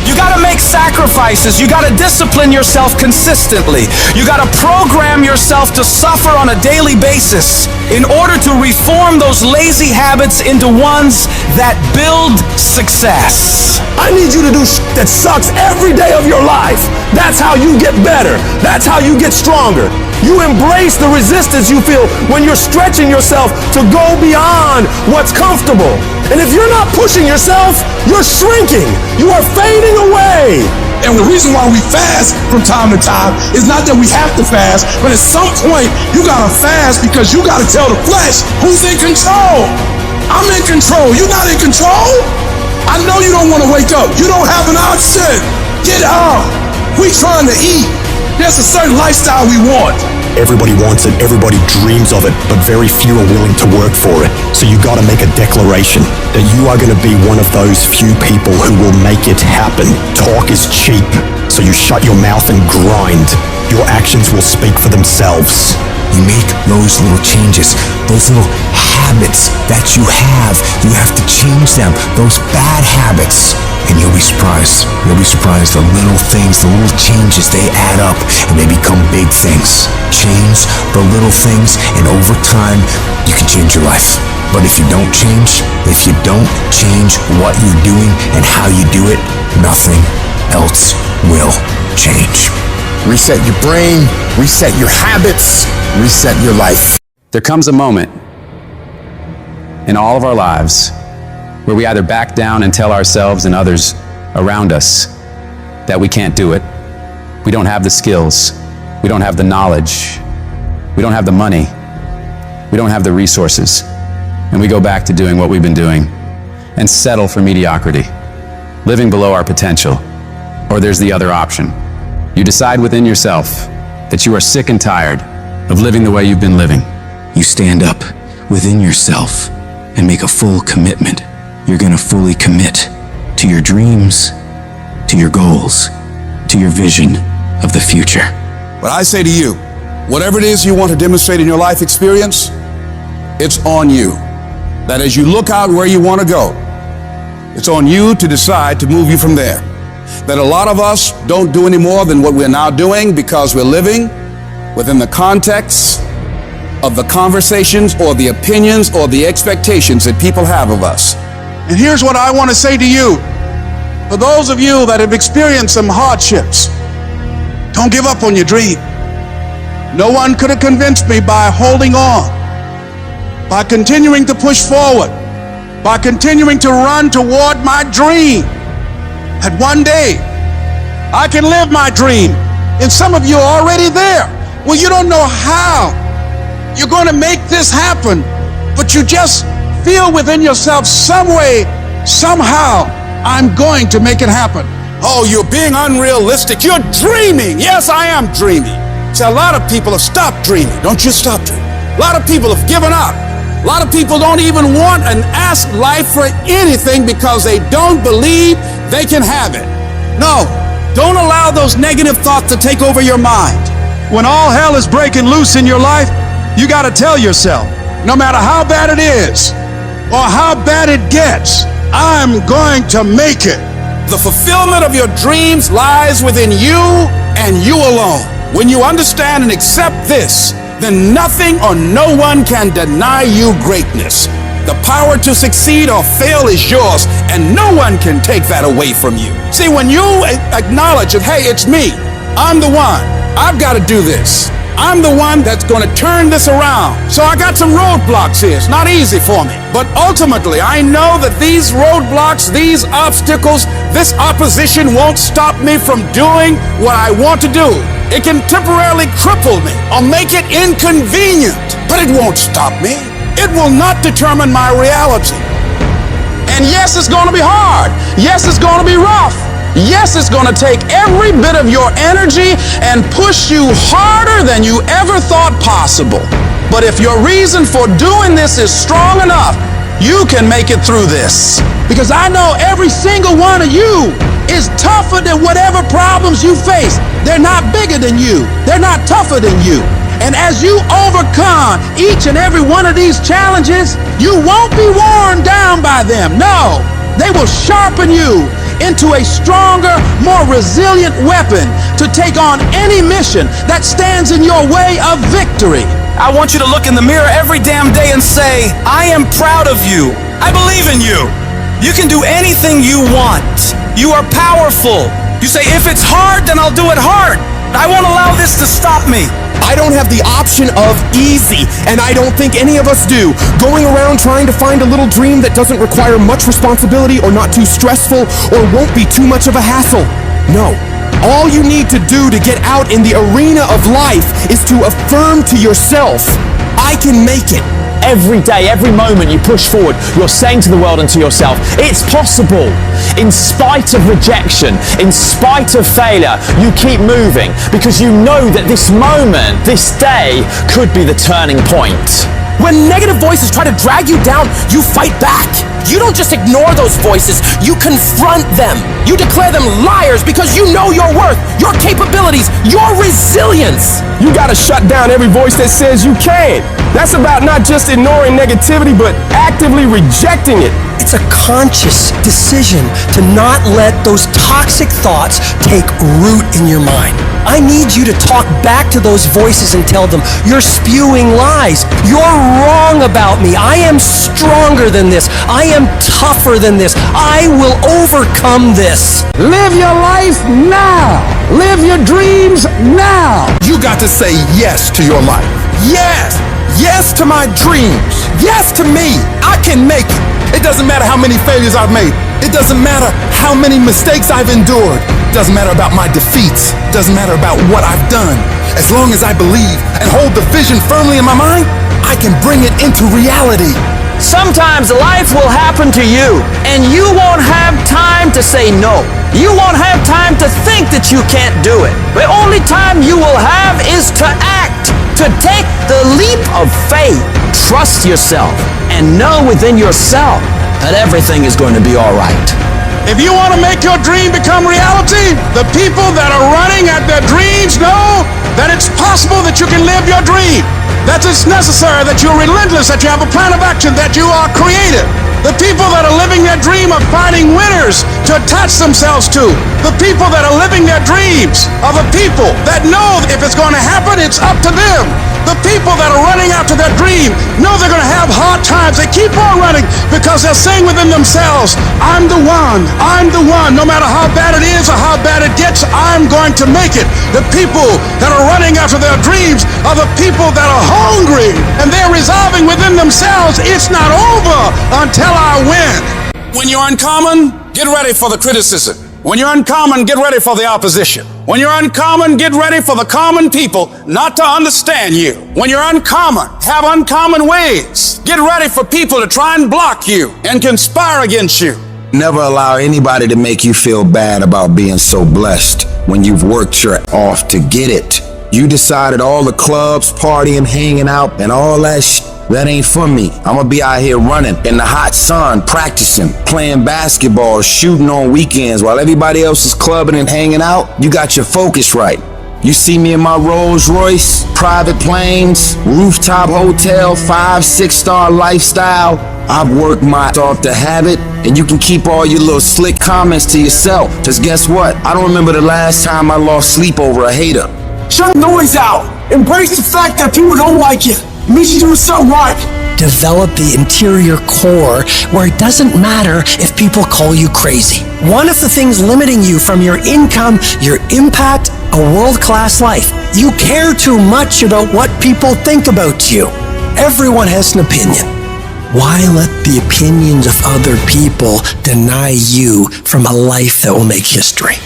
You gotta make sacrifices. You gotta discipline yourself consistently. You gotta program yourself to suffer on a daily basis in order to reform those lazy habits into ones that build success. I need you to do that sucks every day of your life. That's how you get better. That's how you get stronger. You embrace the resistance you feel when you're stretching yourself to go beyond what's comfortable. And if you're not pushing yourself, you're shrinking. You are fading away. And the reason why we fast from time to time is not that we have to fast, but at some point you gotta fast because you gotta tell the flesh who's in control. I'm in control. You're not in control. I know you don't want to wake up. You don't have an option. Get up. We trying to eat. There's a certain lifestyle we want. Everybody wants it, everybody dreams of it, but very few are willing to work for it. So you gotta make a declaration that you are gonna be one of those few people who will make it happen. Talk is cheap, so you shut your mouth and grind. Your actions will speak for themselves. You make those little changes, those little habits that you have to change them, those bad habits. And you'll be surprised the little things, the little changes, they add up and they become big things. Change the little things and over time, you can change your life. But if you don't change what you're doing and how you do it, nothing else will change. Reset your brain, reset your habits, reset your life. There comes a moment in all of our lives where we either back down and tell ourselves and others around us that we can't do it. We don't have the skills. We don't have the knowledge. We don't have the money. We don't have the resources. And we go back to doing what we've been doing and settle for mediocrity, living below our potential. Or there's the other option. You decide within yourself that you are sick and tired of living the way you've been living. You stand up within yourself and make a full commitment. You're gonna fully commit to your dreams, to your goals, to your vision of the future. But I say to you, whatever it is you want to demonstrate in your life experience, it's on you. That as you look out where you want to go, it's on you to decide to move you from there. That a lot of us don't do any more than what we're now doing because we're living within the context of the conversations or the opinions or the expectations that people have of us. And here's what I want to say to you. For those of you that have experienced some hardships, don't give up on your dream. No one could have convinced me by holding on, by continuing to push forward, by continuing to run toward my dream, that one day I can live my dream. And some of you are already there. Well, you don't know how you're going to make this happen, but you just feel within yourself some way, somehow, I'm going to make it happen. Oh, you're being unrealistic. You're dreaming. Yes, I am dreaming. See, a lot of people have stopped dreaming. Don't you stop dreaming. A lot of people have given up. A lot of people don't even want and ask life for anything because they don't believe they can have it. No, don't allow those negative thoughts to take over your mind. When all hell is breaking loose in your life, you got to tell yourself, no matter how bad it is or how bad it gets, I'm going to make it. The fulfillment of your dreams lies within you and you alone. When you understand and accept this, then nothing or no one can deny you greatness. The power to succeed or fail is yours, and no one can take that away from you. See, when you acknowledge that, hey, it's me, I'm the one, I've got to do this, I'm the one that's going to turn this around. So I got some roadblocks here. It's not easy for me. But ultimately, I know that these roadblocks, these obstacles, this opposition won't stop me from doing what I want to do. It can temporarily cripple me or make it inconvenient, but it won't stop me. It will not determine my reality. And yes, it's going to be hard. Yes, it's going to be rough. Yes, it's going to take every bit of your energy and push you harder than you ever thought possible. But if your reason for doing this is strong enough, you can make it through this. Because I know every single one of you is tougher than whatever problems you face. They're not bigger than you. They're not tougher than you. And as you overcome each and every one of these challenges, you won't be worn down by them. No, they will sharpen you into a stronger, more resilient weapon to take on any mission that stands in your way of victory. I want you to look in the mirror every damn day and say, I am proud of you. I believe in you. You can do anything you want. You are powerful. You say, if it's hard, then I'll do it hard. I won't allow this to stop me. I don't have the option of easy, and I don't think any of us do. Going around trying to find a little dream that doesn't require much responsibility or not too stressful or won't be too much of a hassle. No. All you need to do to get out in the arena of life is to affirm to yourself, I can make it. Every day, every moment you push forward, you're saying to the world and to yourself, it's possible. In spite of rejection, in spite of failure, you keep moving because you know that this moment, this day, could be the turning point. When negative voices try to drag you down, you fight back. You don't just ignore those voices, you confront them. You declare them liars because you know your worth, your capabilities, your resilience. You gotta shut down every voice that says you can't. That's about not just ignoring negativity, but actively rejecting it. It's a conscious decision to not let those toxic thoughts take root in your mind. I need you to talk back to those voices and tell them, you're spewing lies. You're wrong about me. I am stronger than this. I am tougher than this. I will overcome this. Live your life now. Live your dreams now. You got to say yes to your life. Yes. Yes to my dreams. Yes to me. I can make it. It doesn't matter how many failures I've made. It doesn't matter how many mistakes I've endured. It doesn't matter about my defeats. It doesn't matter about what I've done. As long as I believe and hold the vision firmly in my mind, I can bring it into reality. Sometimes life will happen to you, and you won't have time to say no. You won't have time to think that you can't do it. The only time you will have is to act, to take the leap of faith. Trust yourself and know within yourself that everything is going to be all right. If you want to make your dream become reality, the people that are running at their dreams know that it's possible that you can live your dream, that it's necessary, that you're relentless, that you have a plan of action, that you are creative. The people that are living their dream are finding winners to attach themselves to. The people that are living their dreams are the people that know if it's going to happen, it's up to them. The people that are running after their dream know they're going to have hard times. They keep on running because they're saying within themselves, I'm the one. I'm the one. No matter how bad it is or how bad it gets, I'm going to make it. The people that are running after their dreams are the people that are hungry and they're resolving within themselves, it's not over until I win. When you're uncommon, get ready for the criticism. When you're uncommon, get ready for the opposition. When you're uncommon, get ready for the common people not to understand you. When you're uncommon, have uncommon ways. Get ready for people to try and block you and conspire against you. Never allow anybody to make you feel bad about being so blessed when you've worked your off to get it. You decided all the clubs, partying, hanging out, and all that that ain't for me. I'ma be out here running in the hot sun, practicing, playing basketball, shooting on weekends while everybody else is clubbing and hanging out. You got your focus right. You see me in my Rolls Royce, private planes, rooftop hotel, 5-6-star lifestyle. I've worked my off to have it, and you can keep all your little slick comments to yourself. Cause guess what? I don't remember the last time I lost sleep over a hater. Shut the noise out. Embrace the fact that people don't like you. It means you're doing something right. Develop the interior core where it doesn't matter if people call you crazy. One of the things limiting you from your income, your impact, a world-class life, You care too much about what people think about you. Everyone has an opinion. Why let the opinions of other people deny you from a life that will make history?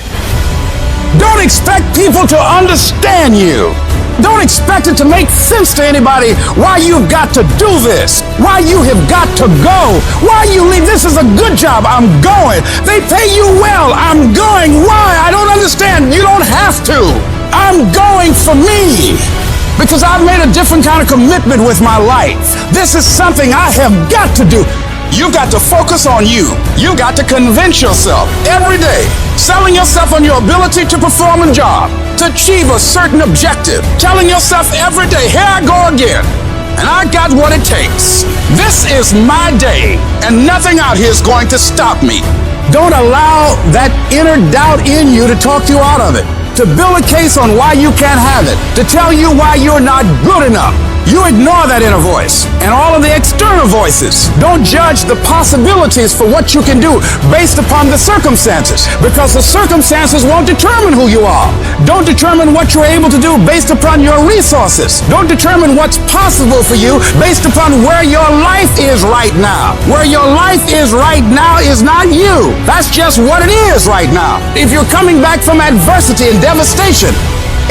Don't expect people to understand you. Don't expect it to make sense to anybody why you've got to do this, why you have got to go, why you leave. This is a good job. I'm going. They pay you well. I'm going. Why? I don't understand. You don't have to. I'm going for me. Because I've made a different kind of commitment with my life. This is something I have got to do. You've got to focus on you. You've got to convince yourself every day, selling yourself on your ability to perform a job, to achieve a certain objective, telling yourself every day, here I go again, and I got what it takes. This is my day, and nothing out here is going to stop me. Don't allow that inner doubt in you to talk you out of it, to build a case on why you can't have it, to tell you why you're not good enough. You ignore that inner voice and all of the external voices. Don't judge the possibilities for what you can do based upon the circumstances, because the circumstances won't determine who you are. Don't determine what you're able to do based upon your resources. Don't determine what's possible for you based upon where your life is right now. Where your life is right now is not you. That's just what it is right now. If you're coming back from adversity and devastation,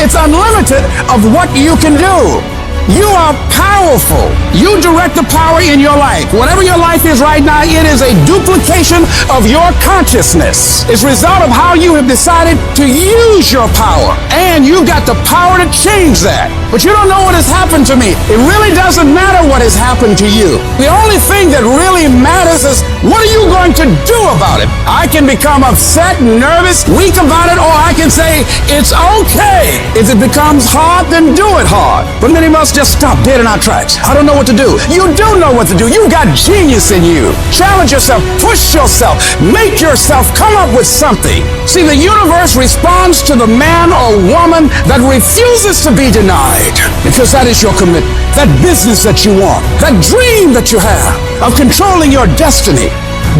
it's unlimited of what you can do. You are powerful. You direct the power in your life. Whatever your life is right now, it is a duplication of your consciousness. It's a result of how you have decided to use your power. And you've got the power to change that. But you don't know what has happened to me. It really doesn't matter what has happened to you. The only thing that really matters is, what are you going to do about it? I can become upset, nervous, weak about it, or I can say, it's okay. If it becomes hard, then do it hard. But many of us just stop dead in our tracks. I don't know what to do. You do know what to do. You've got genius in you. Challenge yourself, push yourself, make yourself come up with something. See, the universe responds to the man or woman that refuses to be denied, because that is your commitment, that business that you want, that dream that you have of controlling your destiny.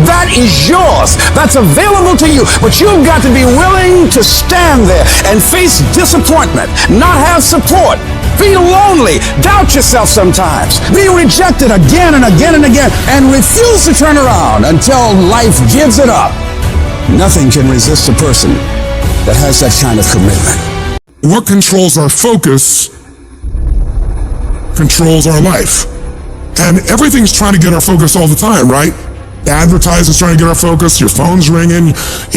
That is yours. That's available to you. But you've got to be willing to stand there and face disappointment, not have support, feel lonely, doubt yourself sometimes, be rejected again and again and again, and refuse to turn around until life gives it up. Nothing can resist a person that has that kind of commitment. What controls our focus controls our life. And everything's trying to get our focus all the time, right? Advertising's trying to get our focus, your phone's ringing,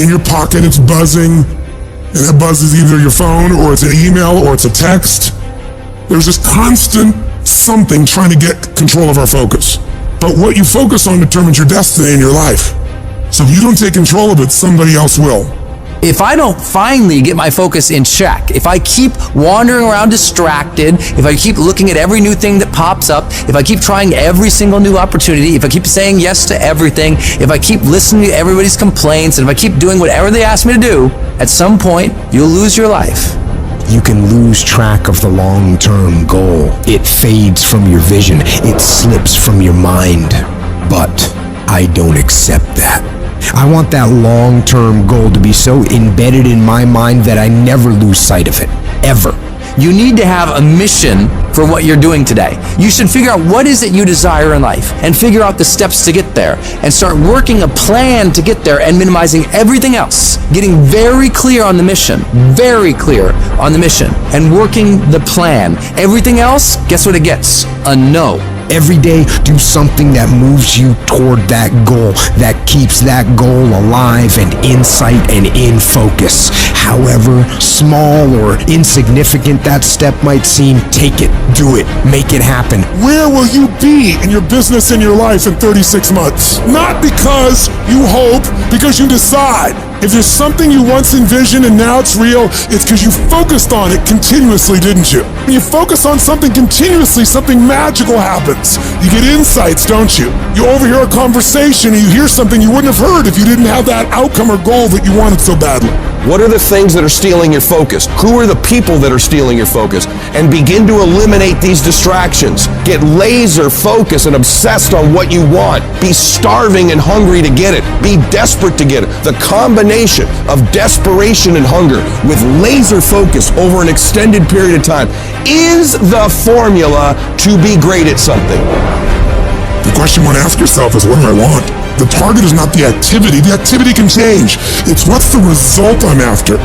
in your pocket it's buzzing, and that buzz is either your phone, or it's an email, or it's a text. There's this constant something trying to get control of our focus. But what you focus on determines your destiny in your life. So if you don't take control of it, somebody else will. If I don't finally get my focus in check, if I keep wandering around distracted, if I keep looking at every new thing that pops up, if I keep trying every single new opportunity, if I keep saying yes to everything, if I keep listening to everybody's complaints, and if I keep doing whatever they ask me to do, at some point, you'll lose your life. You can lose track of the long-term goal. It fades from your vision. It slips from your mind. But I don't accept that. I want that long-term goal to be so embedded in my mind that I never lose sight of it, ever. You need to have a mission for what you're doing today. You should figure out what is it you desire in life and figure out the steps to get there and start working a plan to get there and minimizing everything else. Getting very clear on the mission, and working the plan. Everything else, guess what it gets? A no. Every day, do something that moves you toward that goal, that keeps that goal alive and in sight and in focus. However small or insignificant that step might seem, take it, do it, make it happen. Where will you be in your business and your life in 36 months? Not because you hope, because you decide. If there's something you once envisioned and now it's real, it's because you focused on it continuously, didn't you? When you focus on something continuously, something magical happens. You get insights, don't you? You overhear a conversation and you hear something you wouldn't have heard if you didn't have that outcome or goal that you wanted so badly. What are the things that are stealing your focus? Who are the people that are stealing your focus? And begin to eliminate these distractions. Get laser focused and obsessed on what you want. Be starving and hungry to get it. Be desperate to get it. The combination of desperation and hunger with laser focus over an extended period of time is the formula to be great at something. The question you want to ask yourself is, what do I want? The target is not the activity. The activity can change. It's what's the result I'm after.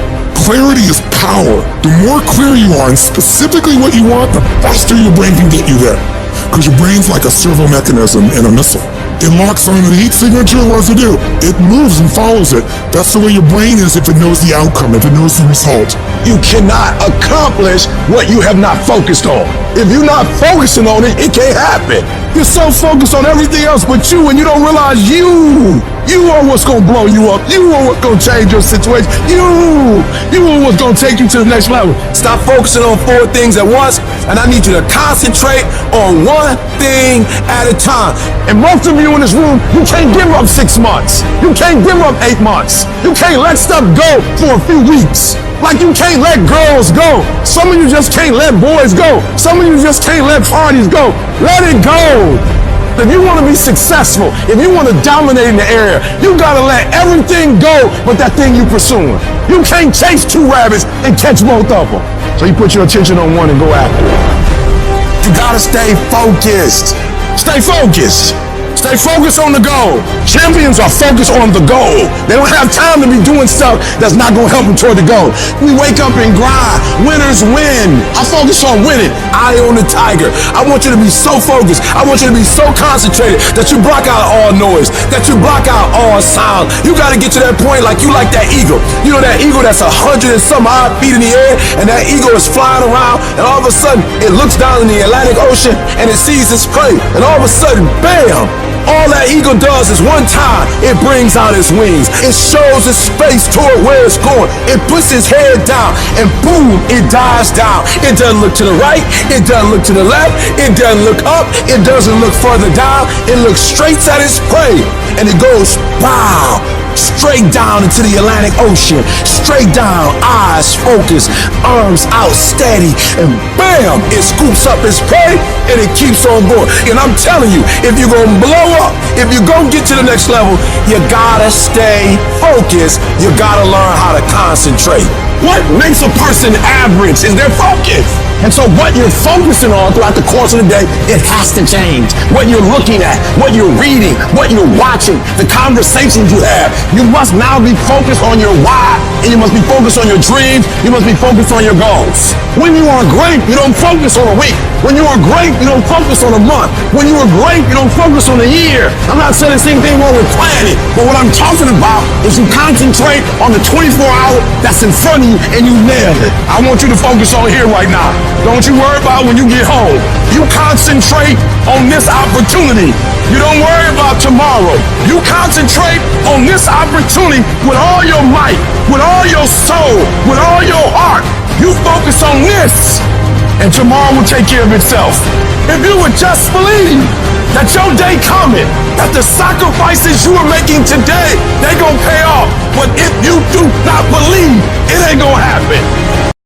Clarity is power. The more clear you are in specifically what you want, the faster your brain can get you there. Because your brain's like a servo mechanism in a missile. It locks onto the heat signature and what does it do? It moves and follows it. That's the way your brain is if it knows the outcome, if it knows the result. You cannot accomplish what you have not focused on. If you're not focusing on it, it can't happen. You're so focused on everything else but you, and you don't realize you are what's gonna blow you up. You are what's gonna change your situation. You are what's gonna take you to the next level. Stop focusing on 4 things at once, and I need you to concentrate on one thing at a time. And most of you in this room, you can't give up 6 months. You can't give up 8 months. You can't let stuff go for a few weeks. Like you can't let girls go. Some of you just can't let boys go. Some of you just can't let parties go. Let it go. If you want to be successful, if you want to dominate in the area, you gotta let everything go but that thing you pursuing. You can't chase 2 rabbits and catch both of them. So you put your attention on one and go after it. You gotta stay focused. Stay focused. Stay focused on the goal. Champions are focused on the goal. They don't have time to be doing stuff that's not gonna help them toward the goal. We wake up and grind. Winners win. I focus on winning. Eye on the tiger. I want you to be so focused. I want you to be so concentrated that you block out all noise, that you block out all sound. You gotta get to that point like you like that eagle. You know that eagle that's 100 and some odd feet in the air, and that eagle is flying around, and all of a sudden it looks down in the Atlantic Ocean and it sees its prey, and all of a sudden, bam! All that eagle does is one time, it brings out its wings. It shows its face toward where it's going. It puts its head down, and boom, it dives down. It doesn't look to the right. It doesn't look to the left. It doesn't look up. It doesn't look further down. It looks straight at its prey, and it goes, pow, straight down into the Atlantic Ocean. Straight down, eyes focused, arms out steady, and bam, it scoops up its prey, and it keeps on going. And I'm telling you, if you're gonna blow up, if you're gonna get to the next level, you gotta stay focused. You gotta learn how to concentrate. What makes a person average is their focus. And so what you're focusing on throughout the course of the day, it has to change. What you're looking at, what you're reading, what you're watching, the conversations you have. You must now be focused on your why, and you must be focused on your dreams. You must be focused on your goals. When you are great, you don't focus on a week. When you are great, you don't focus on a month. When you are great, you don't focus on a year. I'm not saying the same thing wrong with planning, but what I'm talking about is you concentrate on the 24-hour that's in front of you and you nail it. I want you to focus on here right now. Don't you worry about when you get home. You concentrate on this opportunity. You don't worry about tomorrow. You concentrate on this opportunity with all your might, with all your soul, with all your heart. You focus on this, and tomorrow will take care of itself. If you would just believe that your day coming, that the sacrifices you are making today, they gonna pay off. But if you do not believe, it ain't gonna happen.